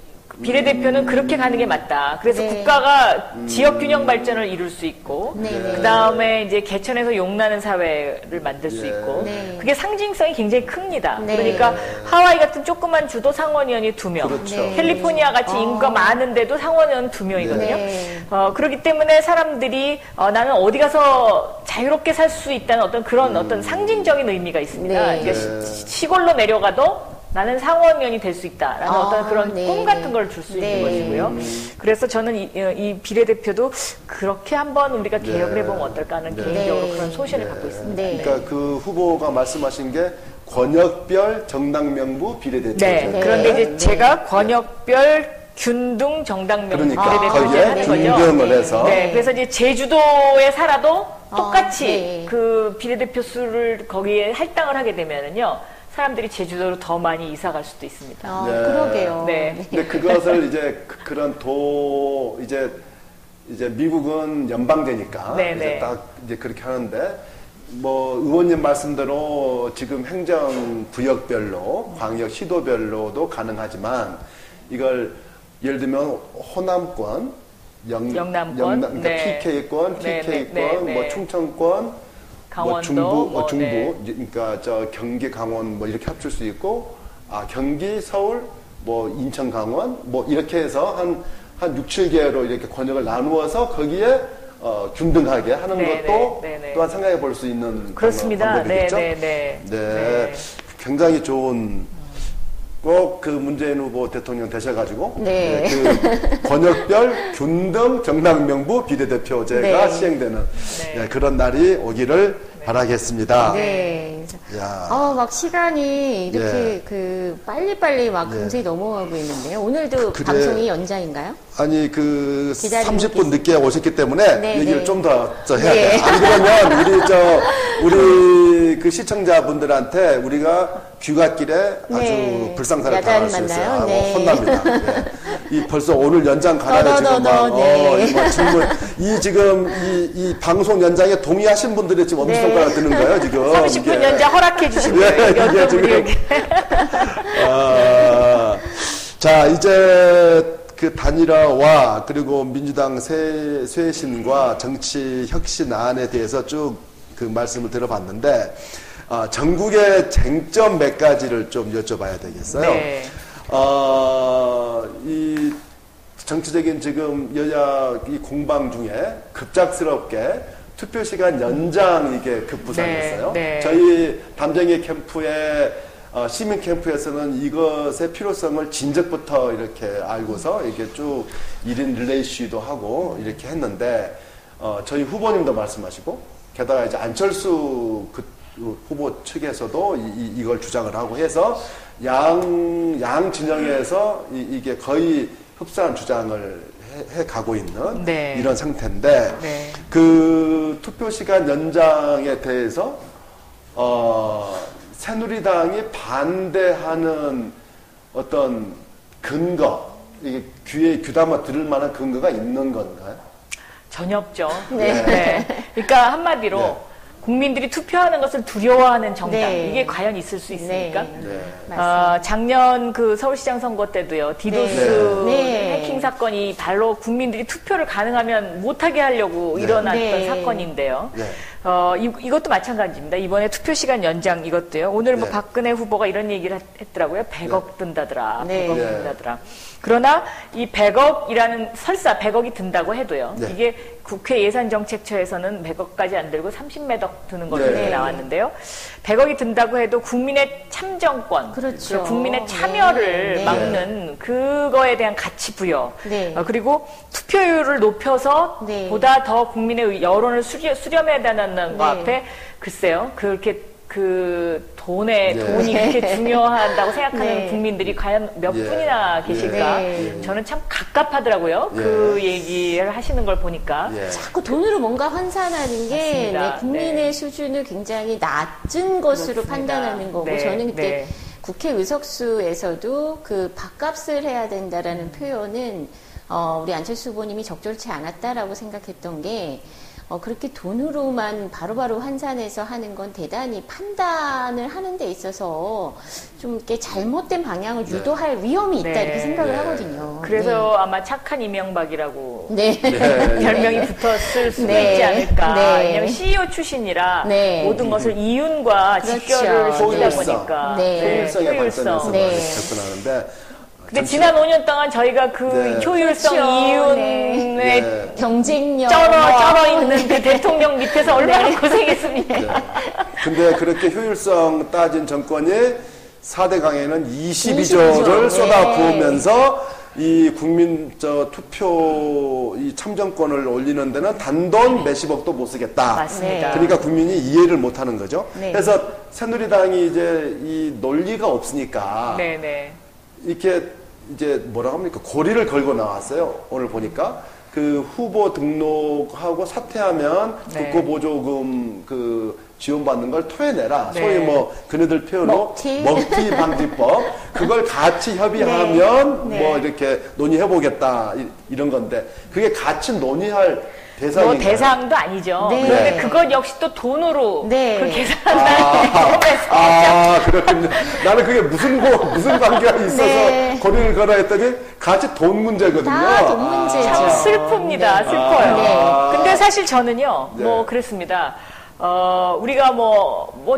비례대표는 그렇게 가는 게 맞다. 그래서 네. 국가가 지역 균형 발전을 이룰 수 있고, 네. 그 다음에 이제 개천에서 용나는 사회를 만들 수 예. 있고, 네. 그게 상징성이 굉장히 큽니다. 네. 그러니까 하와이 같은 조그만 주도 상원의원이 2명, 그렇죠. 네. 캘리포니아 같이 인구가 많은데도 상원의원 2명이거든요. 네. 그렇기 때문에 사람들이 나는 어디 가서 자유롭게 살 수 있다는 어떤 그런 어떤 상징적인 의미가 있습니다. 네. 그러니까 네. 시골로 내려가도 나는 상원의원이 될 수 있다라는 어떤 그런 네. 꿈 같은 걸 줄 수 네. 있는 것이고요. 그래서 저는 이 비례대표도 그렇게 한번 우리가 개혁을 네. 해보면 어떨까 하는 네. 개인적으로 네. 그런 소신을 갖고 있습니다. 네. 그러니까 그 후보가 말씀하신 게 권역별 정당 명부 비례대표. 네. 네. 그런데 이제 네. 제가 권역별 균등 정당명 그러니까 비례대표제 거기에 하는 거죠. 균등을 해서 네, 그래서 이제 제주도에 살아도 똑같이 네. 그 비례대표 수를 거기에 할당을 하게 되면은요, 사람들이 제주도로 더 많이 이사 갈 수도 있습니다. 네. 그러게요. 네. 근데 그것을 이제 그런 이제 미국은 연방제니까 네, 이제 네. 딱 이제 그렇게 하는데 뭐 의원님 말씀대로 지금 행정 구역별로 광역 시도별로도 가능하지만 이걸 예를 들면 호남권, 영남권, 그러니까 네. PK권, 네, TK권, 네, 네, 뭐 네. 충청권, 강원도, 뭐 중부, 네. 그러니까 저 경기, 강원 뭐 이렇게 합칠 수 있고, 경기, 서울, 뭐 인천, 강원 뭐 이렇게 해서 한 6, 7개로 이렇게 권역을 나누어서 거기에 균등하게 하는 네, 것도 네, 네, 네. 또한 생각해 볼 수 있는 그렇습니다. 방법이겠죠. 네. 네, 굉장히 좋은. 꼭 그 문재인 후보 대통령 되셔가지고 네. 그 권역별 균등 정당명부 비례대표제가 네. 시행되는 네. 그런 날이 오기를 바라겠습니다. 네. 야. 막 시간이 이렇게 예. 그 빨리빨리 막 예. 굉장히 넘어가고 있는데요. 오늘도 그래. 방송이 연장인가요? 아니 그 기다리고 30분 늦게 오셨기 때문에 네, 얘기를 네. 좀 더 해야 네. 돼. 안 그러면 우리 그 시청자분들한테 우리가 귀갓길에 아주 네. 불상사를 야단 당할 수 있어요. 맞나요? 네. 혼납니다. 네. 이 벌써 오늘 연장 가나요 지금 막 네. 이 질문 지금 이 방송 연장에 동의하신 분들이 지금 네. 엄지손가락 드는 거예요 지금. 30분 이게. 연장 허락해 주신 거예요. 예, 이게 어떤 지금. 분이 자, 이제 그 단일화와 그리고 민주당 쇄신과 정치 혁신안에 대해서 쭉 그 말씀을 들어봤는데, 전국의 쟁점 몇 가지를 좀 여쭤봐야 되겠어요. 네. 이 정치적인 지금 여야 이 공방 중에 급작스럽게 투표 시간 연장 이게 급부상했어요. 네, 네. 저희 담정의 캠프에 시민 캠프에서는 이것의 필요성을 진작부터 이렇게 알고서 이게 쭉 1인 릴레이 시위도 하고 이렇게 했는데 저희 후보님도 말씀하시고 게다가 이제 안철수 그 후보 측에서도 이걸 주장을 하고 해서 양 진영에서 이게 거의 흡사한 주장을 해 가고 있는 네. 이런 상태인데 네. 그 투표 시간 연장에 대해서 새누리당이 반대하는 어떤 근거, 이게 귀에 귀담아 들을 만한 근거가 있는 건가요? 전혀 없죠. 네. 그러니까 한마디로 네. 국민들이 투표하는 것을 두려워하는 정당, 네. 이게 과연 있을 수 있습니까? 네. 네. 맞습니다. 작년 그 서울시장 선거 때도요, 디도스 네. 해킹 사건이 바로 국민들이 투표를 가능하면 못하게 하려고 네. 일어났던 네. 사건인데요. 네. 이것도 마찬가지입니다. 이번에 투표 시간 연장 이것도요. 오늘 뭐 네. 박근혜 후보가 이런 얘기를 했더라고요. 100억 든다더라. 네. 100억 네. 든다더라. 그러나 이 100억이라는 설사 100억이 든다고 해도요. 네. 이게 국회 예산정책처에서는 100억까지 안 들고 30몇 억 드는 걸로 네. 이렇게 나왔는데요. 100억이 든다고 해도 국민의 참정권, 그렇죠. 그리고 국민의 참여를 네. 막는 그거에 대한 가치 부여, 네. 그리고 투표율을 높여서 네. 보다 더 국민의 여론을 수렴해다는 거 네. 앞에 글쎄요, 그렇게 돈이 네. 그렇게 중요하다고 생각하는 네. 국민들이 과연 몇 예. 분이나 계실까? 네. 저는 참 갑갑하더라고요. 예. 그 얘기를 하시는 걸 보니까. 예. 자꾸 돈으로 뭔가 환산하는 게 맞습니다. 국민의 네. 수준을 굉장히 낮은 것으로 그렇습니다. 판단하는 거고 네, 저는 그때 네. 국회 의석수에서도 그 밥값을 해야 된다라는 표현은 우리 안철수 후보님이 적절치 않았다라고 생각했던 게 그렇게 돈으로만 바로바로 환산해서 하는 건 대단히 판단을 하는 데 있어서 좀 이렇게 잘못된 방향을 유도할 위험이 있다 네. 이렇게 생각을 네. 하거든요. 그래서 아마 착한 이명박이라고 네. 네. 별명이 붙었을 수도 네. 있지 않을까. 네. 왜냐하면 CEO 출신이라 네. 모든 것을 이윤과 그렇죠. 직결을 시키다 효율성. 보니까. 네. 효율성의 관점에서 네. 접근하는데 근데 지난 5년 동안 저희가 그 네. 효율성 그렇죠. 이윤에 네. 경쟁력 쩔어 있는 그 대통령 밑에서 얼마나 네. 고생했습니까? 네. 근데 그렇게 효율성 따진 정권이 4대 강에는 22조를 네. 쏟아부으면서 이 국민 투표 이 참정권을 올리는 데는 단돈 몇십억도 못 쓰겠다. 맞습니다. 그러니까 국민이 이해를 못 하는 거죠. 네. 그래서 새누리당이 이제 이 논리가 없으니까 네네. 이렇게 이제 뭐라고 합니까? 고리를 걸고 나왔어요. 오늘 보니까. 그 후보 등록하고 사퇴하면 네. 국고보조금 그 지원받는 걸 토해내라. 네. 소위 뭐 그네들 표현으로 먹튀 방지법 그걸 같이 협의하면 네. 뭐 이렇게 논의해보겠다 이런 건데 그게 같이 논의할 대상인가요? 뭐 대상도 아니죠. 네. 그런데 그것 역시 또 돈으로 네. 그 계산한다는 경험에서 그렇군요. 나는 그게 무슨 관계가 있어서 네. 거리를 걸어 했더니 같이 돈 문제거든요. 다 돈 문제죠. 참 슬픕니다. 네. 슬퍼요. 네. 근데 사실 저는요, 네. 뭐 그랬습니다. 우리가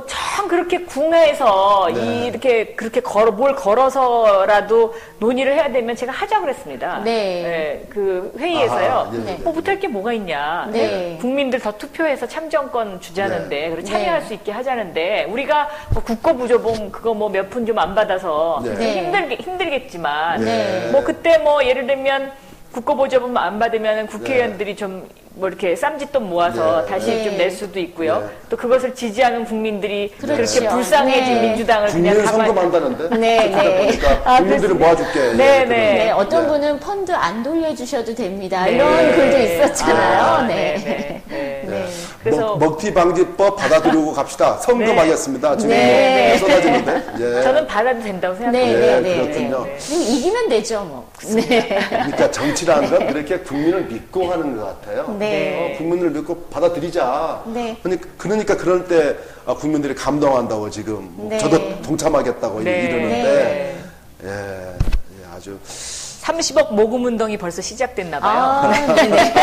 참 그렇게 궁해서 네. 이렇게 그렇게 뭘 걸어서라도 논의를 해야 되면 제가 하자 그랬습니다. 네. 그 회의에서요. 아하, 예, 네. 예. 뭐 못할 게 뭐가 있냐. 네. 국민들 더 투표해서 참정권 주자는데, 네. 그리고 참여할 네. 수 있게 하자는데, 우리가 뭐 국고부조금 그거 뭐 몇 푼 좀 안 받아서 네. 힘들겠지만, 네. 뭐 그때 뭐 예를 들면 국고보조금 안 받으면 국회의원들이 좀 뭐 이렇게 쌈짓돈 모아서 네. 다시 네. 좀 낼 수도 있고요. 네. 또 그것을 지지하는 국민들이 그렇죠. 그렇게 불쌍해진 네. 민주당을 그냥 국민 가만히 선거한다는데 네, 네. 보니까 국민들이 모아줄게. 네, 네. 네, 어떤 네. 분은 펀드 안 돌려주셔도 됩니다. 네. 이런 글도 있었잖아요. 아, 네. 네. 네. 네. 그래서 먹튀 방지법 받아들이고 갑시다. 성금하겠습니다. 지금 네. 쏟아지는데. 예. 저는 받아도 된다고 네, 생각합니다. 네, 예, 네. 그렇군요. 네. 그리고 이기면 되죠, 뭐. 네. 그러니까 정치라는 건 그렇게 국민을 믿고 하는 것 같아요. 네. 국민을 믿고 받아들이자. 네. 그러니까 그럴 때 국민들이 감동한다고 지금 네. 저도 동참하겠다고 네. 이러는데 예, 아주 30억 모금 운동이 벌써 시작됐나 봐요. 아, 네네.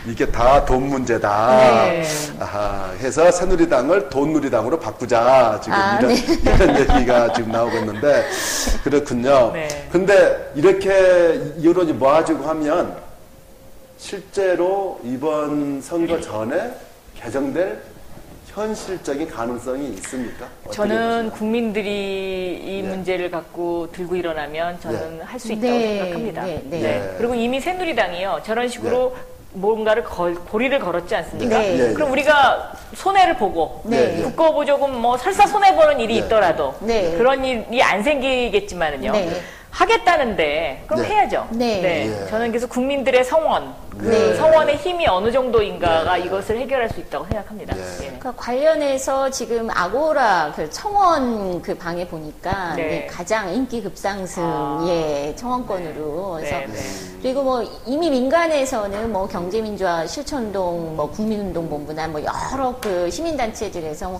이게 다 돈 문제다. 네. 아하, 해서 새누리당을 돈누리당으로 바꾸자. 지금 아, 이런, 네. 이런 얘기가 지금 나오고 있는데 그렇군요. 네. 근데 이렇게 여론이 모아지고 하면 실제로 이번 선거 전에 개정될 현실적인 가능성이 있습니까? 어떻게 저는 보시나요? 국민들이 이 네. 문제를 갖고 들고 일어나면 저는 할 수 있다고 네, 생각합니다. 네, 네. 네. 그리고 이미 새누리당이요. 저런 식으로 뭔가를 고리를 걸었지 않습니까? 네. 네, 그럼 네. 우리가 손해를 보고 네. 국고보조금 뭐 설사 손해보는 일이 네. 있더라도 네. 그런 일이 안 생기겠지만은요. 네. 하겠다는데 그럼 네. 해야죠. 네. 네. 저는 그래서 국민들의 성원, 그 네. 성원의 힘이 어느 정도인가가 네. 이것을 해결할 수 있다고 생각합니다. 네. 예. 그러니까 관련해서 지금 아고라 그 청원 그 방에 보니까 네. 네, 가장 인기 급상승 아. 예 청원권으로 그래서 네, 네. 그리고 뭐 이미 민간에서는 뭐 경제민주화 실천운동 뭐 국민운동본부나 뭐 여러 그 시민단체들에서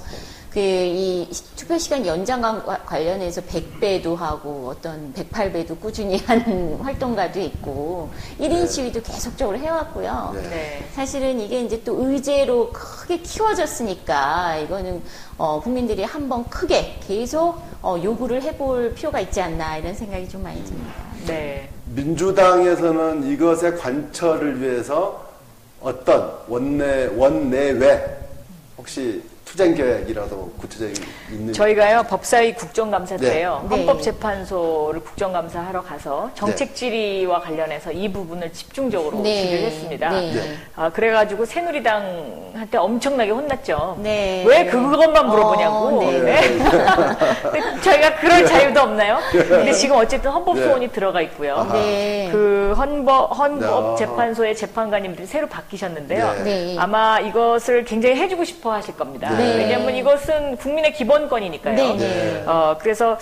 그 이 투표 시간 연장과 관련해서 100배도 하고 어떤 108배도 꾸준히 하는 활동가도 있고 1인 시위도 계속적으로 해왔고요. 네. 네. 사실은 이게 이제 또 의제로 크게 키워졌으니까 이거는 국민들이 한번 크게 계속 요구를 해볼 필요가 있지 않나 이런 생각이 좀 많이 듭니다. 네. 민주당에서는 이것의 관철을 위해서 어떤 원내외 혹시 투쟁 계획이라도 구체적인 있는 저희가요 법사위 국정감사 네. 때요 네. 헌법재판소를 국정감사하러 가서 정책 질의와 관련해서 이 부분을 집중적으로 네. 질의를 했습니다. 네. 네. 그래가지고 새누리당한테 엄청나게 혼났죠. 네. 왜 그것만 물어보냐고. 네. 네. 근데 저희가 그럴 자유도 없나요? 근데 지금 어쨌든 헌법 소원이 들어가 있고요. 아하. 네. 그 헌법 네. 재판소의 재판관님들이 새로 바뀌셨는데요. 네. 네. 아마 이것을 굉장히 해주고 싶어 하실 겁니다. 네. 왜냐하면 이것은 국민의 기본권이니까요. 네. 네. 그래서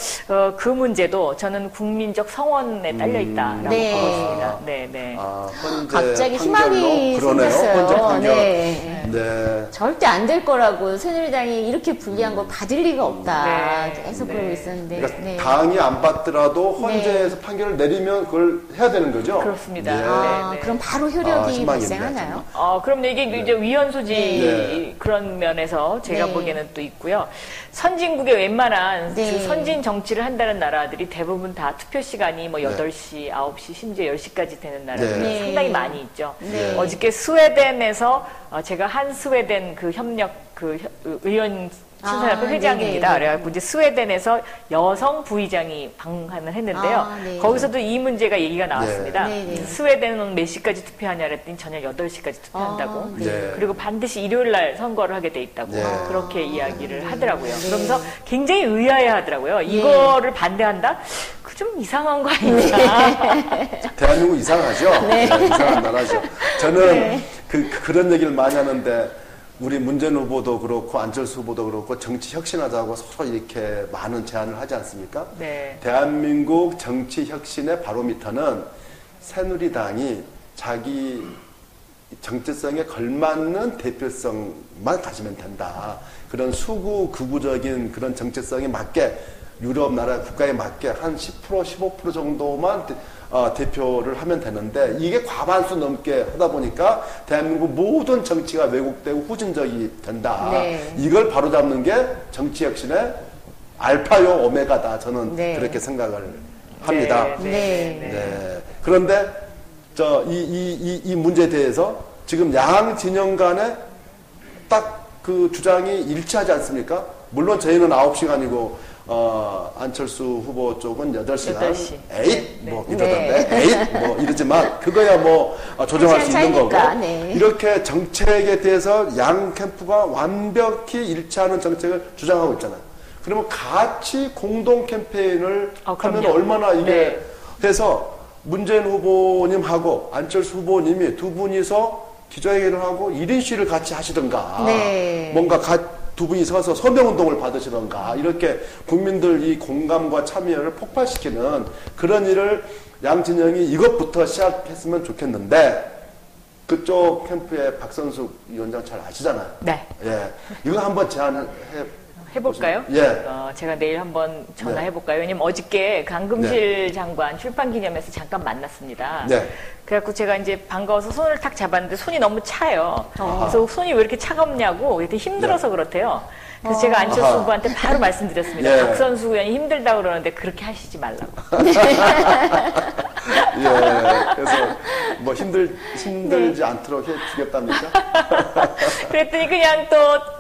그 문제도 저는 국민적 성원에 딸려 있다라고 네. 보고 있습니다. 네, 네. 헌재 갑자기 판결로? 희망이 그러네요. 생겼어요. 헌재 판결. 네. 네. 절대 안 될 거라고 새누리당이 이렇게 불리한 걸 받을 리가 없다. 네. 계속 네. 그러고 있었는데. 그러니까 네. 당이 안 받더라도 헌재에서 판결을 내리면 그걸 해야 되는 거죠? 그렇습니다. 네. 아, 네. 그럼 바로 아, 효력이 희망이 발생하나요? 그럼 이게 이제 위헌 소지 네. 그런 면에서 제가 네. 보기에는 또 있고요. 선진국의 웬만한 네. 그 선진 정치를 한다는 나라들이 대부분 다 투표 시간이 뭐 8시, 9시, 심지어 10시까지 되는 나라들이 네. 상당히 많이 있죠. 네. 어저께 스웨덴에서 제가 한 스웨덴 그 협력 의원 신사협회 아, 회장입니다. 네네. 그래가지고 이제 스웨덴에서 여성 부의장이 방한을 했는데요. 아, 네. 거기서도 이 문제가 얘기가 나왔습니다. 네. 네네. 스웨덴은 몇 시까지 투표하냐 그랬더니 저녁 8시까지 투표한다고. 아, 네. 그리고 반드시 일요일 날 선거를 하게 돼 있다고. 네. 그렇게 이야기를 하더라고요. 네. 그러면서 굉장히 의아해 하더라고요. 이거를 반대한다? 좀 이상한 거 아닌가. 대한민국 이상하죠? 네. 이상한 나라죠. 저는 그런 얘기를 많이 하는데 우리 문재인 후보도 그렇고 안철수 후보도 그렇고 정치 혁신하자고 서로 이렇게 많은 제안을 하지 않습니까? 네. 대한민국 정치 혁신의 바로미터는 새누리당이 자기 정체성에 걸맞는 대표성만 가지면 된다. 그런 극우적인 그런 정체성에 맞게 유럽 나라 국가에 맞게 한 10% 15% 정도만 대표를 하면 되는데 이게 과반수 넘게 하다 보니까 대한민국 모든 정치가 왜곡되고 후진적이 된다. 네. 이걸 바로잡는 게 정치 혁신의 알파요 오메가다. 저는 네. 그렇게 생각을 합니다. 네. 그런데 이 문제에 대해서 지금 양 진영 간에 딱 그 주장이 일치하지 않습니까? 물론 저희는 9시간이고 안철수 후보 쪽은 8시간, 8시. 8, 네. 뭐 이러던데, 8, 뭐 이러지만 그거야 뭐 조정할 수 있는 거고 네. 이렇게 정책에 대해서 양 캠프가 완벽히 일치하는 정책을 주장하고 있잖아요. 그러면 같이 공동 캠페인을 하면 얼마나 이게 해서 문재인 후보님하고 안철수 후보님이 두 분이서 기자회견을 하고 1인 시위를 같이 하시던가 네. 뭔가 두 분이 서서 서명운동을 받으시던가 이렇게 국민들 이 공감과 참여를 폭발시키는 그런 일을 양 진영이 이것부터 시작했으면 좋겠는데 그쪽 캠프의 박선숙 위원장 잘 아시잖아요. 네. 예, 이거 한번 제안을 해볼까요? 예. 제가 내일 한번 전화해볼까요? 왜냐면 어저께 강금실 장관 출판 기념회에서 잠깐 만났습니다. 네. 그래갖고 제가 이제 반가워서 손을 탁 잡았는데 손이 너무 차요. 그래서 손이 왜 이렇게 차갑냐고 이렇게 힘들어서 그렇게요. 그래서 제가 안철수 후보한테 바로 말씀드렸습니다. 예. 박선수 의원이 힘들다고 그러는데 그렇게 하시지 말라고. 예, 그래서 뭐 힘들지 않도록 해주겠답니까? 그랬더니 그냥 또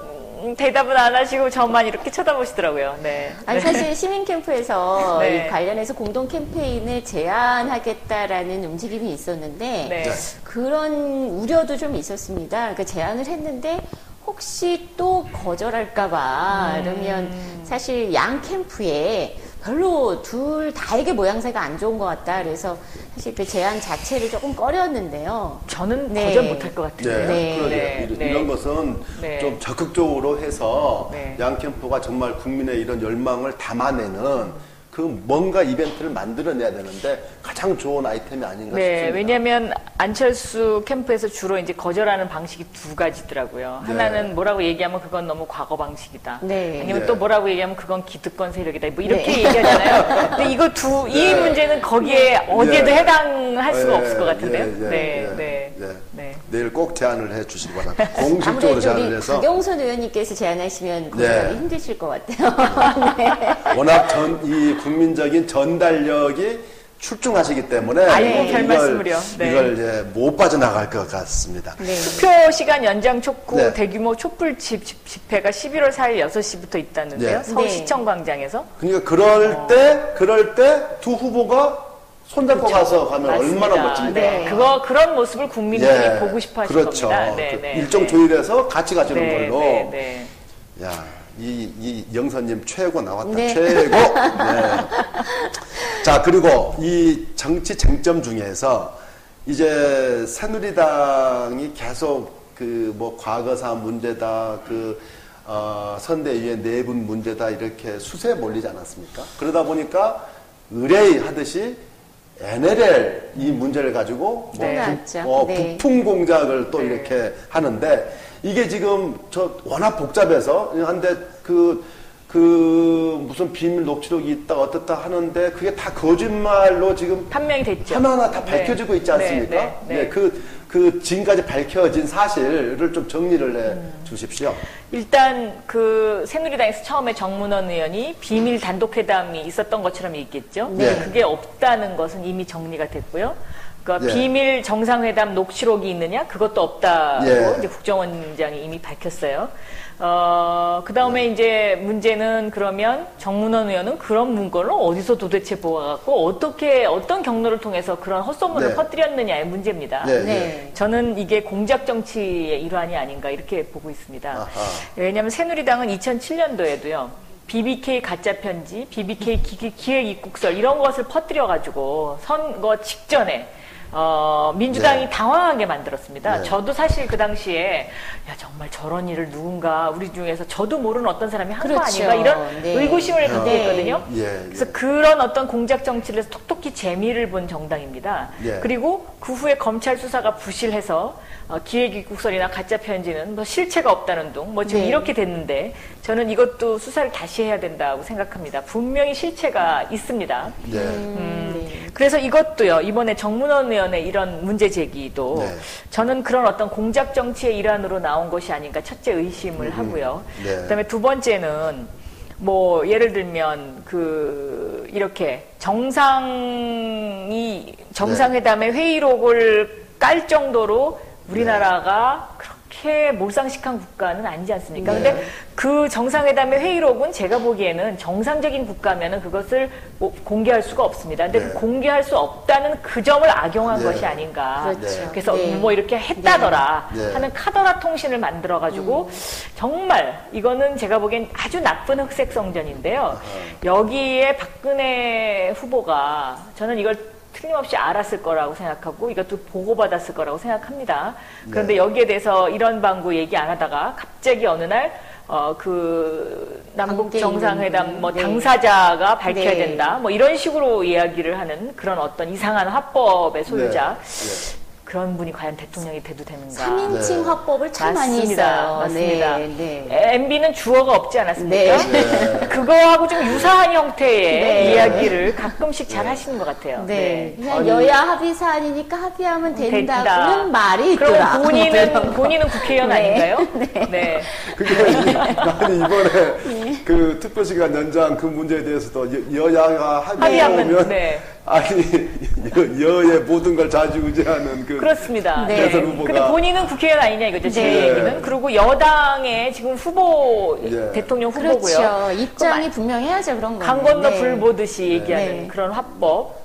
대답은 안 하시고 저만 이렇게 쳐다보시더라고요. 네. 아니, 사실 시민 캠프에서 네. 이 관련해서 공동 캠페인을 제안하겠다라는 움직임이 있었는데 네. 그런 우려도 좀 있었습니다. 그러니까 제안을 했는데 혹시 또 거절할까봐 그러면 사실 양 캠프에 별로 둘 다에게 모양새가 안 좋은 것 같다. 그래서 사실 그 제안 자체를 조금 꺼렸는데요. 저는 네. 거절 못할 것 같은데요. 네. 그러게요. 네. 이런 것은 네. 좀 적극적으로 해서 네. 양 캠프가 정말 국민의 이런 열망을 담아내는 그 뭔가 이벤트를 만들어내야 되는데 가장 좋은 아이템이 아닌가 싶습니다. 왜냐하면 안철수 캠프에서 주로 이제 거절하는 방식이 두 가지더라고요. 네. 하나는 뭐라고 얘기하면 그건 너무 과거 방식이다. 네. 아니면 네. 또 뭐라고 얘기하면 그건 기득권 세력이다. 뭐 이렇게 얘기하잖아요. 근데 이거 이 문제는 거기에 어디에도 해당할 수가 없을 것 같은데요. 네. 내일 꼭 제안을 해 주시기 바랍니다. 공식적으로 아무래도 제안을 우리 해서. 박영선 의원님께서 제안하시면 거절하기 힘드실 것 같아요. 네. 워낙 이 국민적인 전달력이 출중하시기 때문에 아이고, 별 말씀을요. 네. 이걸 이제 못 빠져나갈 것 같습니다. 네. 투표 시간 연장 촉구 네. 대규모 촛불 집회가 11월 4일 6시부터 있다는데요. 네. 서울시청 광장에서. 그러니까 그럴 때 두 후보가 손잡고 가서 가면 맞습니다. 얼마나 멋집니까? 네. 그런 모습을 국민들이 보고 싶어 하실 그렇죠. 겁니다. 일정 조율해서 같이 가시는 걸로. 네. 야, 이 영선님 최고 나왔다. 네. 최고. 네. 자, 그리고 이 정치 쟁점 중에서 이제 새누리당이 계속 그 뭐 과거사 문제다, 선대위의 내분 문제다 이렇게 수세에 몰리지 않았습니까? 그러다 보니까 의뢰하듯이 NLL 이 문제를 가지고 부품 공작을 또 이렇게 하는데 이게 지금 워낙 복잡해서 한데 무슨 비밀 녹취록이 있다 어떻다 하는데 그게 다 거짓말로 지금 판명이 됐죠. 하나하나 다 밝혀지고 있지 않습니까? 지금까지 밝혀진 사실을 좀 정리를 해 주십시오. 일단 새누리당에서 처음에 정문원 의원이 비밀 단독회담이 있었던 것처럼 얘기했죠. 네. 그게 없다는 것은 이미 정리가 됐고요. 그러니까 네. 비밀 정상회담 녹취록이 있느냐? 그것도 없다고 네. 이제 국정원장이 이미 밝혔어요. 그 다음에 이제 문제는 그러면 정문원 의원은 그런 문건을 어디서 도대체 모아갖고 어떤 경로를 통해서 그런 헛소문을 네. 퍼뜨렸느냐의 문제입니다. 네. 저는 이게 공작 정치의 일환이 아닌가 이렇게 보고 있습니다. 아하. 왜냐하면 새누리당은 2007년도에도요. BBK 가짜 편지, BBK 기획 입국설 이런 것을 퍼뜨려가지고 선거 직전에 민주당이 네. 당황하게 만들었습니다. 네. 저도 사실 그 당시에 야 정말 저런 일을 누군가 우리 중에서 저도 모르는 어떤 사람이 한 거 그렇죠. 아닌가 이런 네. 의구심을 갖게 네. 했거든요. 예, 그래서 그런 어떤 공작 정치를 해서 톡톡히 재미를 본 정당입니다. 예. 그리고 그 후에 검찰 수사가 부실해서 기획입국설이나 가짜 편지는 뭐 실체가 없다는 둥, 뭐 지금 네. 이렇게 됐는데 저는 이것도 수사를 다시 해야 된다고 생각합니다. 분명히 실체가 있습니다. 예. 네. 그래서 이것도요, 이번에 정문원 의원의 이런 문제 제기도 네. 저는 그런 어떤 공작 정치의 일환으로 나온 것이 아닌가 첫째 의심을 하고요. 네. 그다음에 두 번째는 뭐 예를 들면 이렇게 정상회담의 회의록을 깔 정도로 우리나라가 그렇게 몰상식한 국가는 아니지 않습니까? 네. 근데 그 정상회담의 회의록은 제가 보기에는 정상적인 국가면은 그것을 뭐 공개할 수가 없습니다. 근데 네. 그 공개할 수 없다는 그 점을 악용한 네. 것이 아닌가. 그렇죠. 그래서 네. 뭐 이렇게 했다더라 네. 하는 카더라 통신을 만들어가지고 정말 이거는 제가 보기엔 아주 나쁜 흑색 성전인데요. 여기에 박근혜 후보가 저는 이걸 틀림없이 알았을 거라고 생각하고 이것도 보고받았을 거라고 생각합니다. 그런데 네. 여기에 대해서 이런 방구 얘기 안 하다가 갑자기 어느 날 남북 관계 정상회담 있는, 뭐 네. 당사자가 밝혀야 네. 된다. 뭐 이런 식으로 이야기를 하는 그런 어떤 이상한 화법의 소유자. 네. 그런 분이 과연 대통령이 돼도 되는가. 3인칭 네. 화법을 참 많이 맞습니다. 있어요. 맞습니다. 네. MB는 주어가 없지 않았습니까? 네. 그거하고 좀 유사한 형태의 네. 이야기를 가끔씩 잘 하시는 것 같아요. 네. 그냥 아니, 여야 합의 사안이니까 합의하면 된다는 된다. 말이 있더라. 그럼 본인은 국회의원 네. 아닌가요? 네. 그게 나는 이번에 그 특별시간 연장 그 문제에 대해서도 여야가 합의하면 합의하면, 네. 아니 여의 모든 걸 좌지우지하는 그렇습니다. 네. 대선 후보가 근데 본인은 국회의원 아니냐 이거죠, 제 네. 얘기는. 그리고 여당의 지금 후보, 예. 대통령 후보고요. 그렇죠. 입장이 분명해야죠, 그런 거. 강 건너 불 보듯이 얘기하는 네. 그런 화법.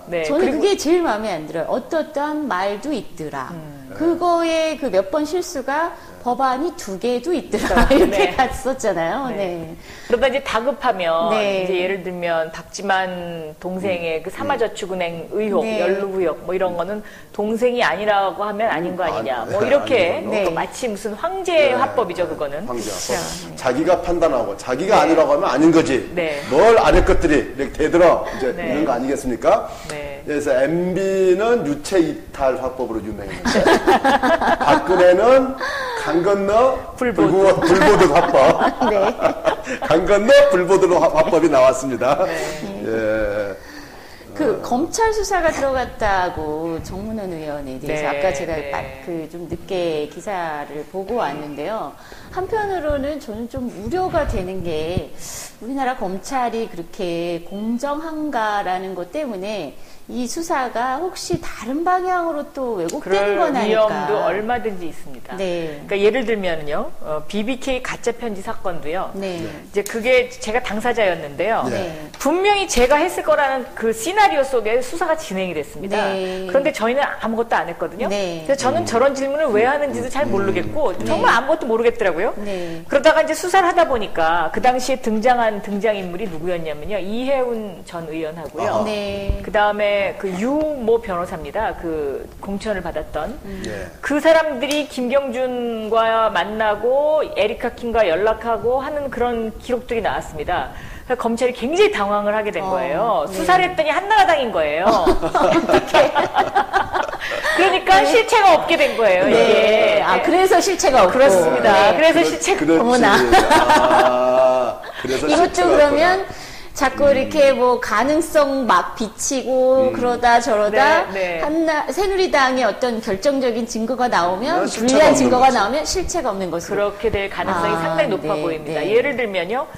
네. 저는 그리고 그게 제일 마음에 안 들어요. 어떠한 말도 있더라. 그거에 그 몇 번 실수가 법안이 2개도 있더라. 이렇게 네. 갔었잖아요. 네. 네. 그러다 이제 다급하면 네. 이제 예를 들면 박지만 동생의 그 사마저축은행 의혹, 네. 연루 의혹 뭐 이런 거는 동생이 아니라고 하면 아닌 거 아니냐. 뭐 이렇게 아니죠. 네. 마치 무슨 황제 네. 화법이죠, 그거는. 황제화법. 자기가 판단하고 자기가 아니라고 하면 아닌 거지. 네. 뭘 안 할 것들이 이렇게 되들어 이제 네. 이런 거 아니겠습니까? 네. 그래서 MB는 유체 이탈 화법으로 유명했는데 박근혜는 강 건너 불보듯 화법. 네. 강 건너 불보듯 화법이 나왔습니다. 예. 그 검찰 수사가 들어갔다고 정문원 의원에 대해서 네, 아까 제가 네. 그 좀 늦게 기사를 보고 왔는데요. 한편으로는 저는 좀 우려가 되는 게 우리나라 검찰이 그렇게 공정한가라는 것 때문에 이 수사가 혹시 다른 방향으로 또 왜곡되는 건 그럴 아닐까. 위험도 얼마든지 있습니다. 네. 그러니까 예를 들면요, BBK 가짜 편지 사건도요. 네. 이제 그게 제가 당사자였는데요. 네. 분명히 제가 했을 거라는 그 시나리오 속에 수사가 진행이 됐습니다. 네. 그런데 저희는 아무것도 안 했거든요. 네. 그래서 저는 저런 질문을 왜 하는지도 잘 모르겠고 정말 아무것도 모르겠더라고요. 네. 그러다가 이제 수사를 하다 보니까 그 당시에 등장한 등장인물이 누구였냐면요. 이해운 전 의원하고요. 네. 그 다음에 그 유모 변호사입니다. 그 공천을 받았던. 예. 그 사람들이 김경준과 만나고 에리카 킴과 연락하고 하는 그런 기록들이 나왔습니다. 그래서 검찰이 굉장히 당황을 하게 된 거예요. 네. 수사를 했더니 한나라당인 거예요. 그러니까 실체가 없게 된 거예요. 네. 이게. 아, 그래서 실체가 없고. 그렇습니다. 네. 그래서 실체가 그렇지. 어머나. 그래서 이것도 실체가 그러면 없구나. 자꾸 이렇게 뭐 가능성 막 비치고 그러다 저러다 네, 네. 새누리당의 어떤 결정적인 증거가 나오면 실체가 불리한 없는 증거가 거지. 나오면 실체가 없는 것으로. 그렇게 될 가능성이 아, 상당히 높아 네, 보입니다. 네. 예를 들면요.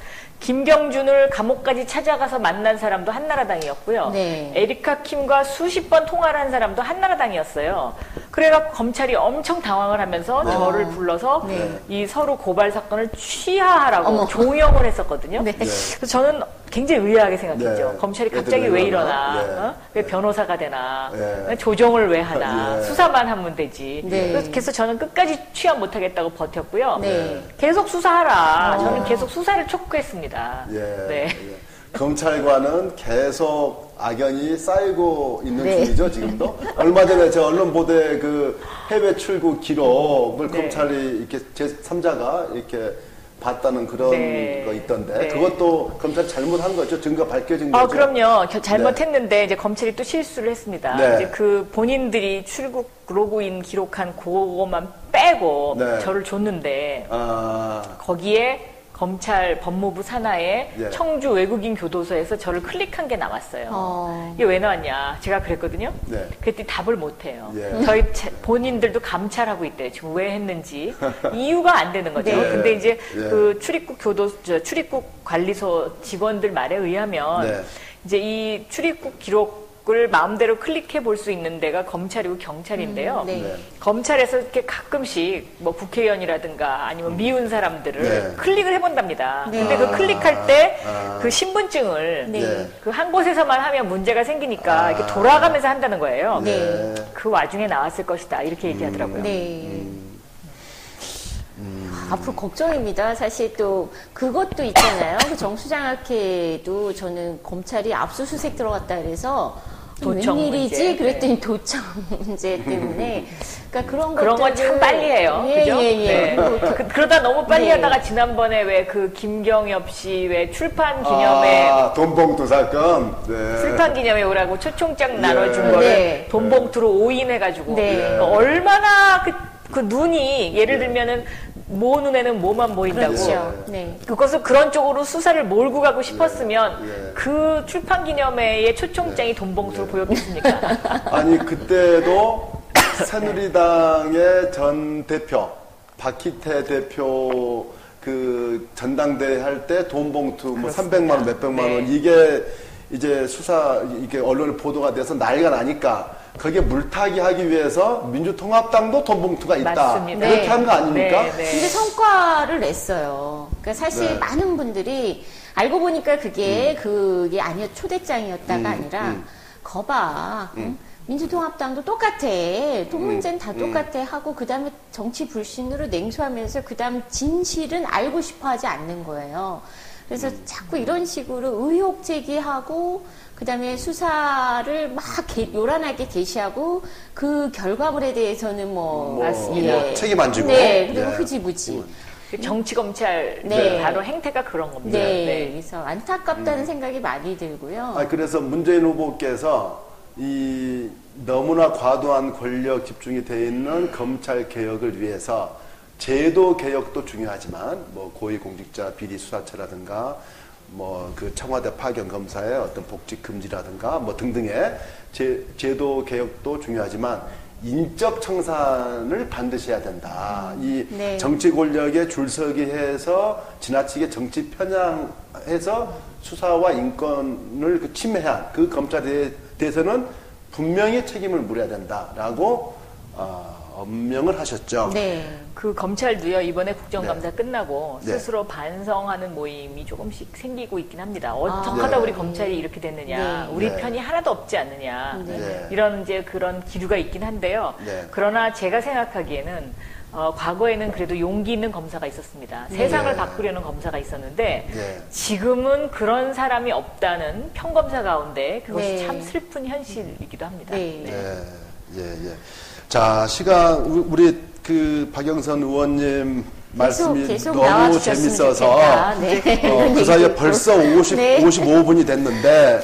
김경준을 감옥까지 찾아가서 만난 사람도 한나라당이었고요. 네. 에리카 킴과 수십 번 통화를 한 사람도 한나라당이었어요. 그래갖고 검찰이 엄청 당황을 하면서 저를 불러서 네. 이 서로 고발 사건을 취하하라고 어머. 종용을 했었거든요. 네. 그래서 저는 굉장히 의아하게 생각했죠. 네. 검찰이 갑자기 애들 왜 왜 이러나? 그러나? 네. 왜 변호사가 되나? 네. 조정을 왜 하나? 예. 수사만 하면 되지. 네. 그래서 저는 끝까지 취하 못하겠다고 버텼고요. 네. 계속 수사하라. 저는 계속 수사를 촉구했습니다. 예. 네. 예. 검찰과는 계속 악연이 쌓이고 있는 네. 중이죠, 지금도. 얼마 전에 제 언론 보도에 그 해외 출국 기록을 네. 검찰이 이렇게 제3자가 이렇게 봤다는 그런 네. 거 있던데 네. 그것도 검찰이 잘못한 거죠? 증거 밝혀진 거죠? 그럼요. 잘못했는데 이제 검찰이 또 실수를 했습니다. 네. 이제 그 본인들이 출국 로그인 기록한 그거만 빼고 네. 저를 줬는데 아, 거기에 검찰 법무부 산하의 예. 청주 외국인 교도소에서 저를 클릭한 게 나왔어요. 이게 왜 나왔냐? 제가 그랬거든요. 네. 그랬더니 답을 못 해요. 예. 저희 본인들도 감찰하고 있대요. 지금 왜 했는지 이유가 안 되는 거죠. 네. 근데 이제 예. 그 출입국 관리소 직원들 말에 의하면 네. 이제 이 출입국 기록을 마음대로 클릭해 볼 수 있는 데가 검찰이고 경찰인데요. 네. 네. 검찰에서 이렇게 가끔씩 뭐 국회의원이라든가 아니면 미운 사람들을 네. 클릭을 해본답니다. 네. 근데 그 클릭할 때 아. 그 신분증을 네. 네. 그 한 곳에서만 하면 문제가 생기니까 아. 이렇게 돌아가면서 한다는 거예요. 네. 그 와중에 나왔을 것이다 이렇게 얘기하더라고요. 네. 앞으로 걱정입니다. 사실 또 그것도 있잖아요. 그 정수장학회도 저는 검찰이 압수수색 들어갔다 그래서 도청 웬일이지? 문제. 그랬더니 도청 문제 때문에 그러니까 그런 그런 건 참 빨리 해요. 예, 그죠? 예, 예. 네. 그리고 그러다 너무 빨리 네. 하다가 지난번에 왜 그 김경엽 씨 왜 출판 기념회 돈봉투 사건. 네. 출판 기념회 오라고 초청장 나눠준 거를 네. 돈봉투로 오인해가지고 네. 그러니까 얼마나 그 눈이 예를 들면은 모 눈에는 뭐만 보인다고 그렇죠. 네. 그것을 그런 쪽으로 수사를 몰고 가고 싶었으면 예. 그 출판 기념회의 초청장이 돈봉투로 보였겠습니까? 아니 그때도 새누리당의 전 대표 박희태 대표 그 전당대회 할 때 돈봉투 뭐 그렇습니다. 300만 원 몇백만 원 네. 이게 이제 수사 이게 언론에 보도가 돼서 난리가 나니까 거기에 물타기 하기 위해서 민주통합당도 돈봉투가 있다. 맞습니다. 그렇게 네. 한 거 아닙니까? 네, 네. 근데 성과를 냈어요. 그러니까 사실 네. 많은 분들이 알고 보니까 그게 아니었 초대장이었다가 아니라 거봐. 응? 민주통합당도 똑같아. 돈 문제는 다 똑같아 하고 그다음에 정치 불신으로 냉소하면서 그다음 진실은 알고 싶어 하지 않는 거예요. 그래서 자꾸 이런 식으로 의혹 제기하고 그다음에 수사를 막 요란하게 게시하고 그 결과물에 대해서는 뭐 책임 안 지고. 네, 그리고 예. 흐지부지. 정치 검찰 네. 바로 행태가 그런 겁니다. 네, 그래서 안타깝다는 생각이 많이 들고요. 그래서 문재인 후보께서 이 너무나 과도한 권력 집중이 되어 있는 검찰 개혁을 위해서 제도 개혁도 중요하지만 뭐 고위공직자 비리 수사처라든가 뭐 그 청와대 파견 검사의 어떤 복직 금지라든가 뭐 등등의 제도 개혁도 중요하지만 인적 청산을 반드시 해야 된다. 이 네. 정치 권력에 줄서기해서 지나치게 정치 편향해서 수사와 인권을 그 침해한 그 검찰에 대해서는 분명히 책임을 물어야 된다라고 엄명을 하셨죠. 네. 그 검찰도요 이번에 국정감사 네. 끝나고 네. 스스로 반성하는 모임이 조금씩 생기고 있긴 합니다. 어떡하다 네. 우리 검찰이 이렇게 됐느냐, 네. 우리 네. 편이 하나도 없지 않느냐 네. 이런 이제 그런 기류가 있긴 한데요. 네. 그러나 제가 생각하기에는 과거에는 그래도 용기 있는 검사가 있었습니다. 세상을 네. 바꾸려는 검사가 있었는데 네. 지금은 그런 사람이 없다는 평검사 가운데 그것이 네. 참 슬픈 현실이기도 합니다. 네. 예. 자, 우리 그 박영선 의원님 말씀이 계속 너무 나와주셨으면 재밌어서 좋겠다. 네. 그 사이에 벌써 네. 55분이 됐는데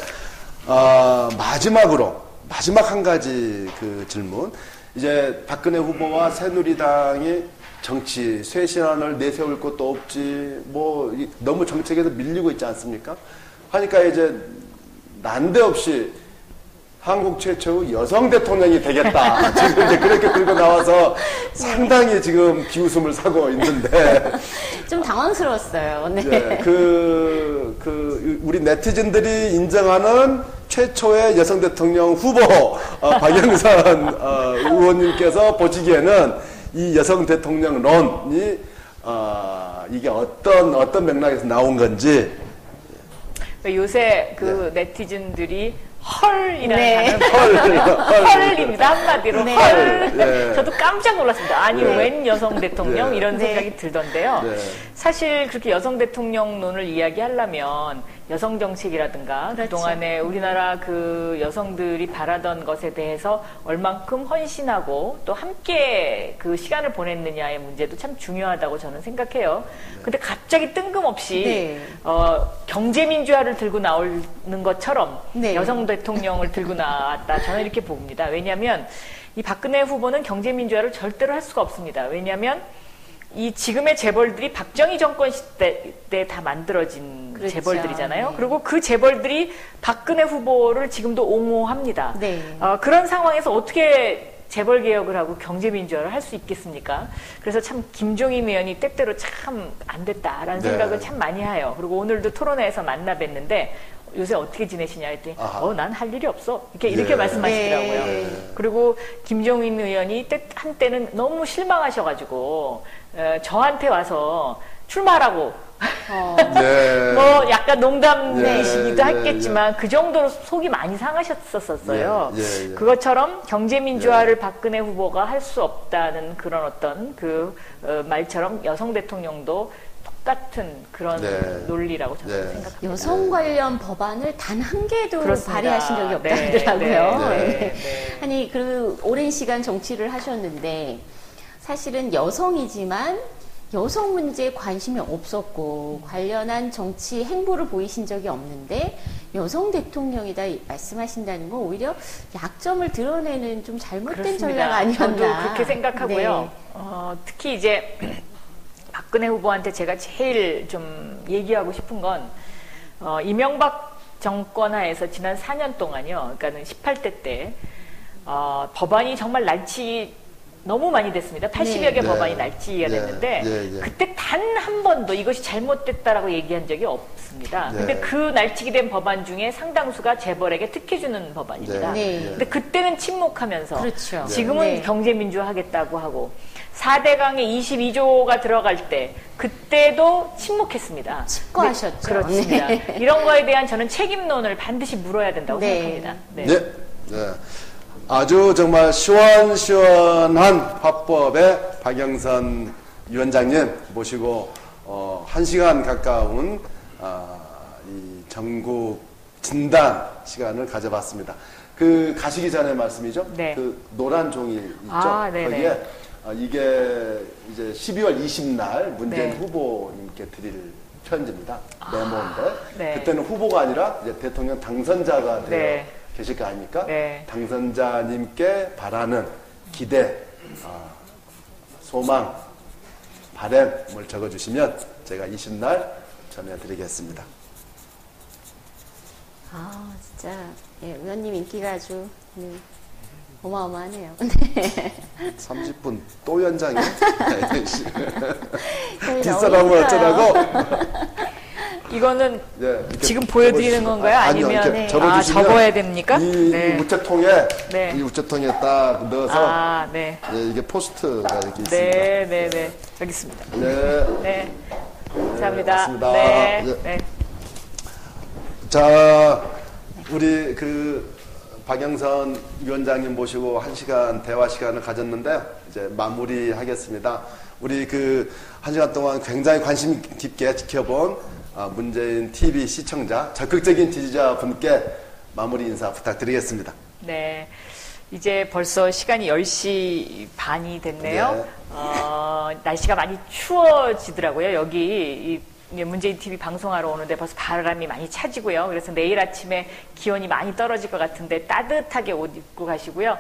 마지막 한 가지 그 질문. 이제 박근혜 후보와 새누리당이 정치 쇄신안을 내세울 것도 없지 뭐 너무 정책에서 밀리고 있지 않습니까? 하니까 이제 난데없이 한국 최초의 여성 대통령이 되겠다. 지금 이제 그렇게 들고 나와서 상당히 지금 비웃음을 사고 있는데. 좀 당황스러웠어요. 네. 우리 네티즌들이 인정하는 최초의 여성 대통령 후보 박영선 의원님께서 보시기에는 이 여성 대통령론이 이게 어떤 맥락에서 나온 건지. 요새 그 네. 네티즌들이 헐이라는 네. 단어를 헐입니다. 한마디로 네. 헐. 네. 저도 깜짝 놀랐습니다. 아니 네. 웬 여성 대통령 네. 이런 네. 생각이 들던데요. 네. 사실 그렇게 여성 대통령론을 이야기하려면 여성 정책이라든가 그렇죠. 그동안에 우리나라 그 여성들이 바라던 것에 대해서 얼만큼 헌신하고 또 함께 그 시간을 보냈느냐의 문제도 참 중요하다고 저는 생각해요. 근데 갑자기 뜬금없이 네. 경제민주화를 들고 나오는 것처럼 네. 여성 대통령을 들고 나왔다. 저는 이렇게 봅니다. 왜냐하면 이 박근혜 후보는 경제민주화를 절대로 할 수가 없습니다. 왜냐하면 이 지금의 재벌들이 박정희 정권 시대 때 다 만들어진 그렇죠. 재벌들이잖아요. 네. 그리고 그 재벌들이 박근혜 후보를 지금도 옹호합니다. 네. 그런 상황에서 어떻게 재벌 개혁을 하고 경제 민주화를 할 수 있겠습니까? 그래서 참 김종인 의원이 때때로 참 안 됐다라는 네. 생각을 참 많이 해요. 그리고 오늘도 토론회에서 만나 뵀는데 요새 어떻게 지내시냐 했더니 난 할 일이 없어. 이렇게 예. 말씀하시더라고요. 네. 그리고 김종인 의원이 한때는 너무 실망하셔가지고 저한테 와서 출마하라고 네. 뭐 약간 농담이시기도 예, 예, 했겠지만 그 정도로 속이 많이 상하셨었어요. 예, 예. 그것처럼 경제민주화를 박근혜 후보가 할 수 없다는 그런 어떤 그 말처럼 여성 대통령도 똑같은 그런 네. 논리라고 저는 네. 생각합니다. 여성 관련 법안을 단 한 개도 그렇습니다. 발의하신 적이 없다 네, 하더라고요. 네, 네, 네. 네. 아니, 그 오랜 시간 정치를 하셨는데 사실은 여성이지만 여성 문제에 관심이 없었고 관련한 정치 행보를 보이신 적이 없는데 여성 대통령이다 말씀하신다는 건 오히려 약점을 드러내는 좀 잘못된 그렇습니다. 전략 아니었나. 저도 그렇게 생각하고요. 네. 특히 이제 박근혜 후보한테 제가 제일 좀 얘기하고 싶은 건 이명박 정권 하에서 지난 4년 동안요. 그러니까는 18대 때 법안이 정말 너무 많이 됐습니다. 80여 개 네. 법안이 날치기가 네. 됐는데 예, 예. 그때 단 한 번도 이것이 잘못됐다라고 얘기한 적이 없습니다. 네. 근데 그 날치기 된 법안 중에 상당수가 재벌에게 특혜주는 법안입니다. 네. 네. 근데 그때는 침묵하면서 그렇죠. 지금은 네. 경제민주화 하겠다고 하고 4대강에 22조가 들어갈 때 그때도 침묵했습니다. 칩거하셨죠. 그렇습니다. 네. 이런 거에 대한 저는 책임론을 반드시 물어야 된다고 네. 생각합니다. 네. 네. 네. 아주 정말 시원시원한 화법의 박영선 위원장님 모시고 1시간 가까운 이 전국 진단 시간을 가져봤습니다. 그 가시기 전에 말씀이죠? 네. 그 노란 종이 있죠? 네네. 거기에 이게 이제 12월 20날 문재인 네. 후보님께 드릴 편지입니다. 메모인데 네. 그때는 후보가 아니라 이제 대통령 당선자가 되어 네. 계실 거 아닙니까? 네. 당선자님께 바라는 기대, 소망, 바램을 적어주시면 제가 20날 전해드리겠습니다. 진짜 예, 의원님 인기가 아주 어마어마하네요. 30분 또 연장해? 저희 뒷사람을 너무 어쩌라고? 이거는 네, 이렇게 지금 보여드리는 건가요? 아니요, 아니면 이렇게 네. 접어주시면 접어야 됩니까? 이 네. 우체통에 네. 이 우체통에 딱 넣어서 네. 예, 이게 포스트가 이렇게 있습니다. 네. 여기 있습니다. 네. 네. 감사합니다. 맞습니다. 네. 네. 네. 자, 우리 그 박영선 위원장님 모시고 1시간 대화 시간을 가졌는데요. 이제 마무리하겠습니다. 우리 그 1시간 동안 굉장히 관심 깊게 지켜본 문재인 TV 시청자, 적극적인 지지자 분께 마무리 인사 부탁드리겠습니다. 네. 이제 벌써 시간이 10시 반이 됐네요. 네. 날씨가 많이 추워지더라고요. 여기 문재인 TV 방송하러 오는데 벌써 바람이 많이 차지고요. 그래서 내일 아침에 기온이 많이 떨어질 것 같은데 따뜻하게 옷 입고 가시고요.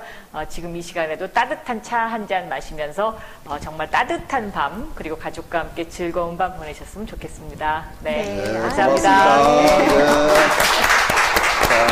지금 이 시간에도 따뜻한 차 한 잔 마시면서 정말 따뜻한 밤 그리고 가족과 함께 즐거운 밤 보내셨으면 좋겠습니다. 네, 네, 감사합니다. 고맙습니다. 네. 자,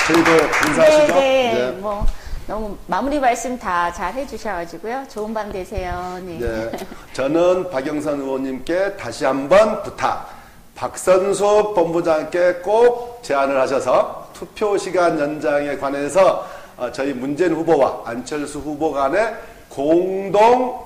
저희도 인사하시죠. 네. 뭐 너무 마무리 말씀 다 잘 해주셔가지고요. 좋은 밤 되세요. 네. 네. 저는 박영선 의원님께 다시 한번 부탁. 박선수 본부장께 꼭 제안을 하셔서 투표 시간 연장에 관해서 저희 문재인 후보와 안철수 후보 간의 공동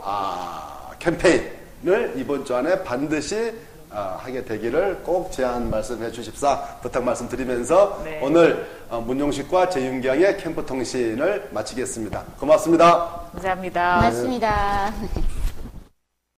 캠페인을 이번 주 안에 반드시 하게 되기를 꼭 제안 말씀해 주십사 부탁 말씀드리면서 네. 오늘 문용식과 재윤경의 캠프 통신을 마치겠습니다. 고맙습니다. 감사합니다. 고맙습니다.